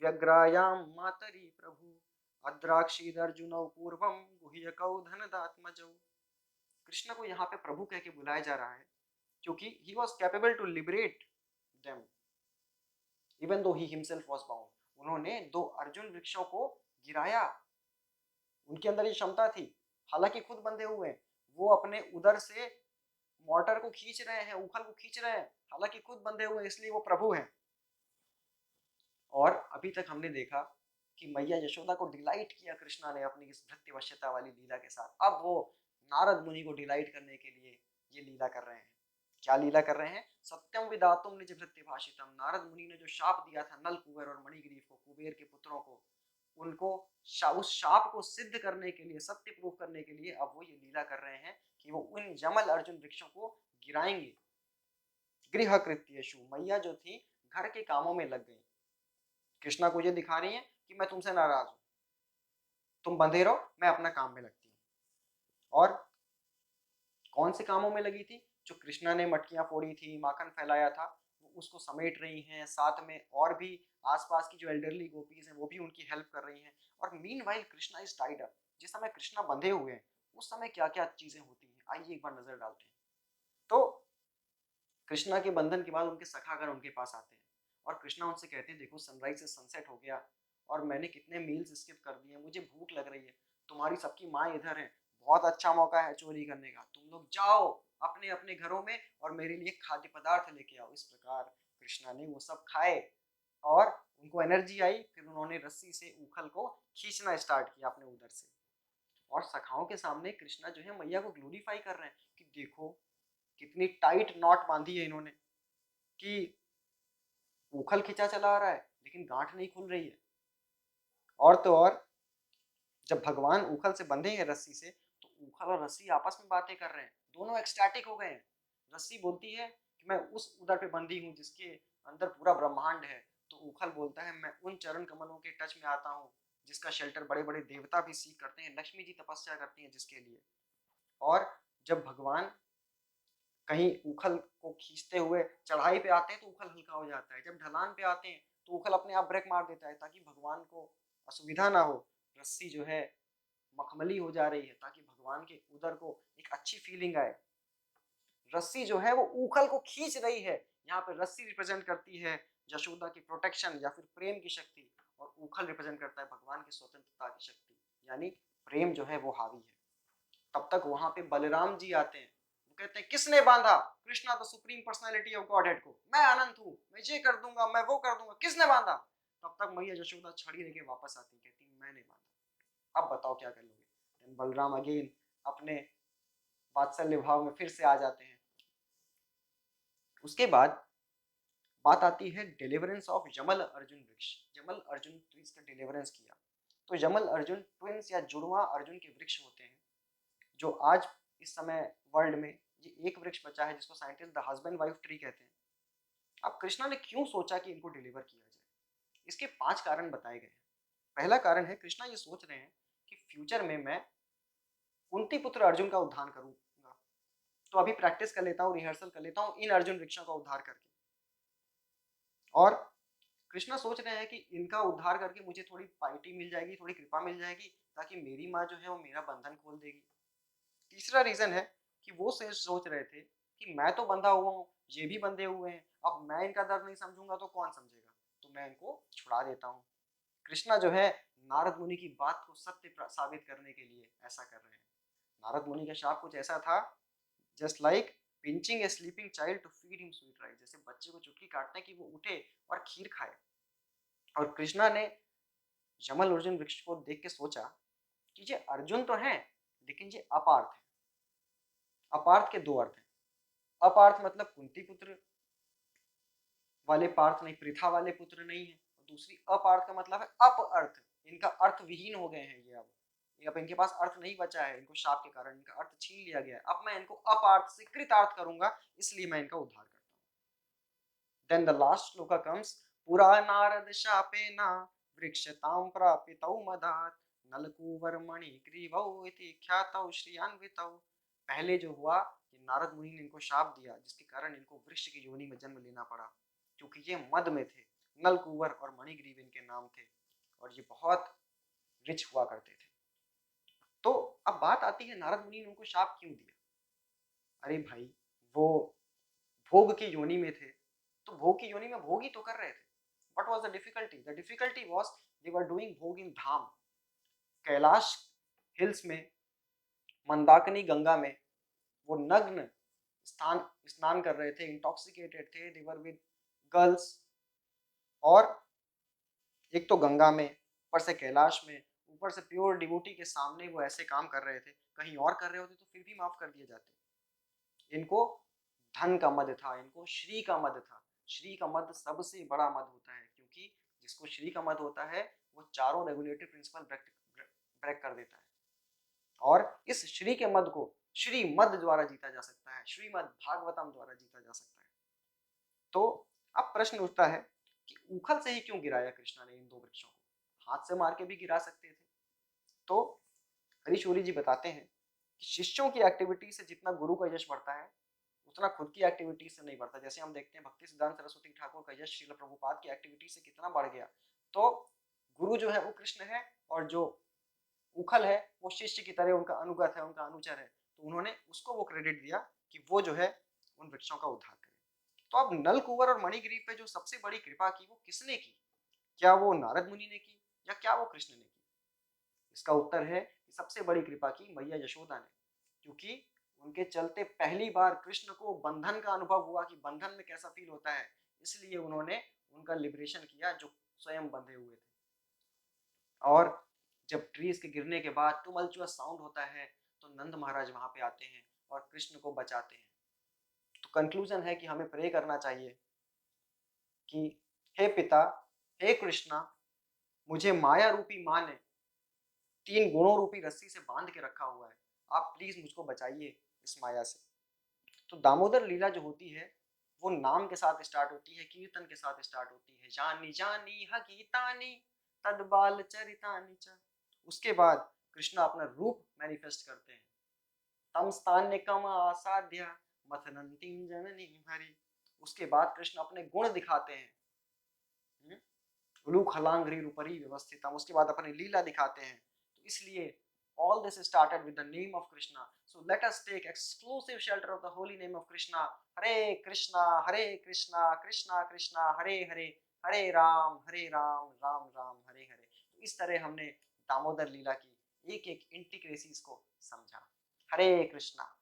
A: व्यग्रायाम मातरी प्रभु, अद्राक्षीदर्जुनौ पूर्वम गुह्यकौ धनदात्मजौ। कृष्ण को यहाँ पे प्रभु कह के बुलाया जा रहा है क्योंकि he was capable to liberate them even though he himself was bound। उन्होंने 2 अर्जुन वृक्षों को गिराया, उनके अंदर ये क्षमता थी, हालांकि खुद बंधे हुए हैं। वो अपने उदर से मोटर को खींच रहे हैं, उखल को खींच रहे हैं, हालांकि खुद बंधे हुए हैं, इसलिए वो प्रभु हैं। और अभी तक हमने देखा कि मैया यशोदा को डिलाइट किया कृष्णा ने अपनी इस भृत्यवश्यता वाली लीला के साथ। अब वो नारद मुनि को डिलाइट करने के लिए ये लीला कर रहे हैं क्या लीला कर रहे हैं? सत्यम विदातुम निज भृत्य भाषितम। नारद मुनि ने जो शाप दिया था नल, कुबेर और मणिग्रीव को, कुबेर के पुत्रों को, उनको उस शाप को सिद्ध करने के लिए, सत्य प्रूफ करने के लिए अब वो ये लीला कर रहे हैं कि वो उन जमल अर्जुन वृक्षों को गिराएंगे। गृह कृत्येषु, मैया जो थी घर के कामों में लग गई। कृष्णा को ये दिखा रही है कि मैं तुमसे नाराज हूं, तुम बंधे रहो, मैं अपना काम में लगती हूँ। और कौन से कामों में लगी थी? जो कृष्णा ने मटकियां फोड़ी थी, माखन फैलाया था, वो उसको समेट रही हैं। साथ में और भी आसपास की जो एल्डरली गोपीज हैं वो भी उनकी हेल्प कर रही हैं। और meanwhile Krishna is tied up. जिस समय कृष्णा बंधे हुए हैं उस समय क्या क्या चीजें होती हैं, आइए एक बार नजर डालते हैं। तो कृष्णा के बंधन के बाद उनके सखागण उनके पास आते हैं और कृष्णा उनसे कहते हैं, देखो सनराइज से सनसेट हो गया और मैंने कितने मील्स स्किप कर दिए, मुझे भूख लग रही है, तुम्हारी सबकी माँ इधर है, बहुत अच्छा मौका है चोरी करने का, तुम लोग जाओ अपने अपने घरों में और मेरे लिए खाद्य पदार्थ लेके आओ। इस प्रकार कृष्णा ने वो सब खाए और उनको एनर्जी आई। फिर उन्होंने रस्सी से उखल को खींचना स्टार्ट किया अपने उधर से। और सखाओं के सामने कृष्णा जो है मैया को ग्लोरीफाई कर रहे हैं कि देखो कितनी टाइट नॉट बांधी है इन्होंने कि उखल खिंचा चला आ रहा है लेकिन गांठ नहीं खुल रही है। और तो और जब भगवान उखल से बंधे हैं रस्सी से तो उखल और रस्सी आपस में बातें कर रहे हैं, दोनों एक्सटैटिक हो गए हैं। रस्सी बोलती है कि मैं उस उदर पे बंधी हूँ जिसके अंदर पूरा ब्रह्मांड है, तो उखल बोलता है मैं उन चरण कमलों के टच में आता हूँ जिसका शेल्टर बड़े बड़े देवता भी सीख करते हैं, लक्ष्मी जी तपस्या करती हैं जिसके लिए। और जब भगवान कहीं उखल को खींचते हुए चढ़ाई पे आते हैं तो उखल हल्का हो जाता है, जब ढलान पे आते हैं तो उखल अपने आप ब्रेक मार देता है ताकि भगवान को असुविधा ना हो। रस्सी जो है मखमली हो जा रही है ताकि भगवान के उदर को एक अच्छी फीलिंग आए। रस्सी जो है वो उखल को खींच रही है। यहाँ पे रस्सी रिप्रेजेंट करती है यशोदा की प्रोटेक्शन या फिर प्रेम की शक्ति, और उखल रिप्रेजेंट करता है भगवान की स्वतंत्रता की शक्ति, यानी प्रेम जो है वो हावी है। तब तक वहां पे बलराम जी आते हैं, वो कहते हैं किसने बांधा? Krishna the supreme personality of God head को, मैं अनंत हूँ, मैं ये कर दूंगा, मैं वो कर दूंगा, किसने बांधा? तब तक मैया यशोदा छड़ी लेके वापस आती, कहती मैंने बांधा, अब बताओ क्या कर लोगे। बलराम अगेन अपने वात्सल्य भाव में फिर से आ जाते हैं। उसके बाद बात आती है डिलीवरेंस ऑफ जमल अर्जुन वृक्ष। जमल अर्जुन ट्विंस का डिलीवरेंस किया। तो जमल अर्जुन ट्विंस या जुड़वा अर्जुन के वृक्ष होते हैं जो आज इस समय वर्ल्ड में ये एक वृक्ष बचा है जिसको scientist the husband wife tree कहते हैं। अब कृष्णा ने क्यों सोचा कि इनको डिलीवर किया जाए, इसके 5 कारण बताए गए हैं। पहला कारण है कृष्णा ये सोच रहे हैं कि फ्यूचर में मैं कुंती पुत्र अर्जुन का उद्धार करूंगा, तो अभी प्रैक्टिस कर लेता हूँ, रिहर्सल कर लेता हूँ इन अर्जुन वृक्षों का उद्धार करके। और कृष्णा सोच रहे हैं कि इनका उद्धार करके मुझे थोड़ी पाइटी मिल जाएगी, थोड़ी कृपा मिल जाएगी, ताकि मेरी माँ जो है वो मेरा बंधन खोल देगी। तीसरा रीजन है कि वो से सोच रहे थे कि मैं तो बंधा हुआ हूँ, ये भी बंधे हुए हैं, अब मैं इनका दर्द नहीं समझूंगा तो कौन समझेगा, तो मैं इनको छुड़ा देता हूँ। कृष्णा जो है नारद मुनि की बात को सत्य साबित करने के लिए ऐसा कर रहे हैं। नारद मुनि का शाप कुछ ऐसा था, just like pinching a sleeping child to feed him sweet rice, जैसे बच्चे को चुटकी काटने की वो उठे और खीर खाए। और कृष्णा ने जमल अर्जुन वृक्ष को देख के सोचा कि ये अर्जुन तो है लेकिन ये अपार्थ है। अपार्थ के 2 अर्थ हैं। अपार्थ मतलब कुंती पुत्र वाले पार्थ नहीं, पृथा वाले पुत्र नहीं है। और दूसरी अपार्थ का मतलब है अप अर्थ, इनका अर्थ विहीन हो गए हैं ये अब इनके पास अर्थ नहीं बचा है, इनको शाप के कारण इनका अर्थ छीन लिया गया है। अब मैं इनको अपार्थ से कृतार्थ करूंगा, इसलिए मैं इनका उद्धार करता हूँ। Then the last shloka comes, पुरा नारद शापेन वृक्षतां प्रापितौ मदात् नलकूवर मणिग्रीवौ इति ख्यातौ श्रियान्वितौ। पहले जो हुआ कि नारद मुनि ने इनको शाप दिया जिसके कारण इनको वृक्ष की योनि में जन्म लेना पड़ा, क्योंकि ये मद में थे। नलकूवर और मणिग्रीव इनके नाम थे और ये बहुत रिच हुआ करते थे। तो अब बात आती है नारद मुनि ने उनको शाप क्यों दिया। अरे भाई, वो भोग की योनि में थे तो भोग की योनि में भोग ही तो कर रहे थे। What was the difficulty? The difficulty was they were doing भोग in धाम। कैलाश हिल्स में मंदाकिनी गंगा में वो नग्न स्नान कर रहे थे, इंटॉक्सिकेटेड थे, they were with गर्ल्स। और एक तो गंगा में, ऊपर से कैलाश में, ऊपर से प्योर डिवोटी के सामने वो ऐसे काम कर रहे थे। कहीं और कर रहे होते तो फिर भी माफ कर दिए जाते। इनको धन का मद था, इनको श्री का मद था। श्री का मद सबसे बड़ा मद होता है, क्योंकि जिसको श्री का मद होता है वो चारों रेगुलेटरी प्रिंसिपल ब्रेक कर देता है। और इस श्री के मद को श्री मद द्वारा जीता जा सकता है, श्रीमद् भागवतम द्वारा जीता जा सकता है। तो अब प्रश्न उठता है कि उखल से ही क्यों गिराया कृष्णा ने इन दो वृक्षों को? हाथ से मार के भी गिरा सकते थे। तो हरीशौरी जी बताते हैं कि शिष्यों की एक्टिविटी से जितना गुरु का यश बढ़ता है उतना खुद की एक्टिविटी से नहीं बढ़ता। जैसे हम देखते हैं भक्ति सिद्धांत सरस्वती ठाकुर का यश श्रील प्रभुपाद की एक्टिविटी से कितना बढ़ गया। तो गुरु जो है वो कृष्ण है और जो उखल है वो शिष्य की तरह उनका अनुगत है, उनका अनुचर है। तो उन्होंने उसको वो क्रेडिट दिया कि वो जो है उन वृक्षों का उद्धार करे। तो अब नल कुंवर और मणिगिरी पे जो सबसे बड़ी कृपा की वो किसने की? क्या वो नारद मुनि ने की या क्या वो कृष्ण ने की? इसका उत्तर है कि सबसे बड़ी कृपा की मैया यशोदा ने, क्योंकि उनके चलते पहली बार कृष्ण को बंधन का अनुभव हुआ कि बंधन में कैसा फील होता है, इसलिए उन्होंने उनका लिबरेशन किया जो स्वयं बंधे हुए थे। और जब ट्रीज के गिरने के बाद टुमल्चुअस साउंड होता है तो नंद महाराज वहां पे आते हैं और कृष्ण को बचाते हैं। तो कंक्लूजन है कि हमें प्रे करना चाहिए कि हे पिता, हे कृष्णा, मुझे माया रूपी माँ ने 3 गुणों रूपी रस्सी से बांध के रखा हुआ है, आप प्लीज मुझको बचाइए इस माया से। तो दामोदर लीला जो होती है वो नाम के साथ स्टार्ट होती है, कीर्तन के साथ स्टार्ट होती है। जानी जानी हकीतानी तद बाल चरितानी च। उसके बाद कृष्ण अपना रूप मैनिफेस्ट करते हैं। तम स्थान्यकम आसाध्या मथनंतीम जननी हरि। उसके बाद कृष्ण अपने गुण दिखाते हैं। उलूखलांघ्रि रूपरी व्यवस्थितम। उसके बाद अपनी लीला दिखाते हैं। तो इसलिए all this started with the name of Krishna. So let us take exclusive shelter of the holy name of Krishna. Hare Krishna, Krishna Krishna, Hare Hare, Hare Ram, Ram Ram, Hare Hare. तो इस तरह हमने दामोदर लीला की एक एक इंटिक्रेसीज को समझा। हरे कृष्णा।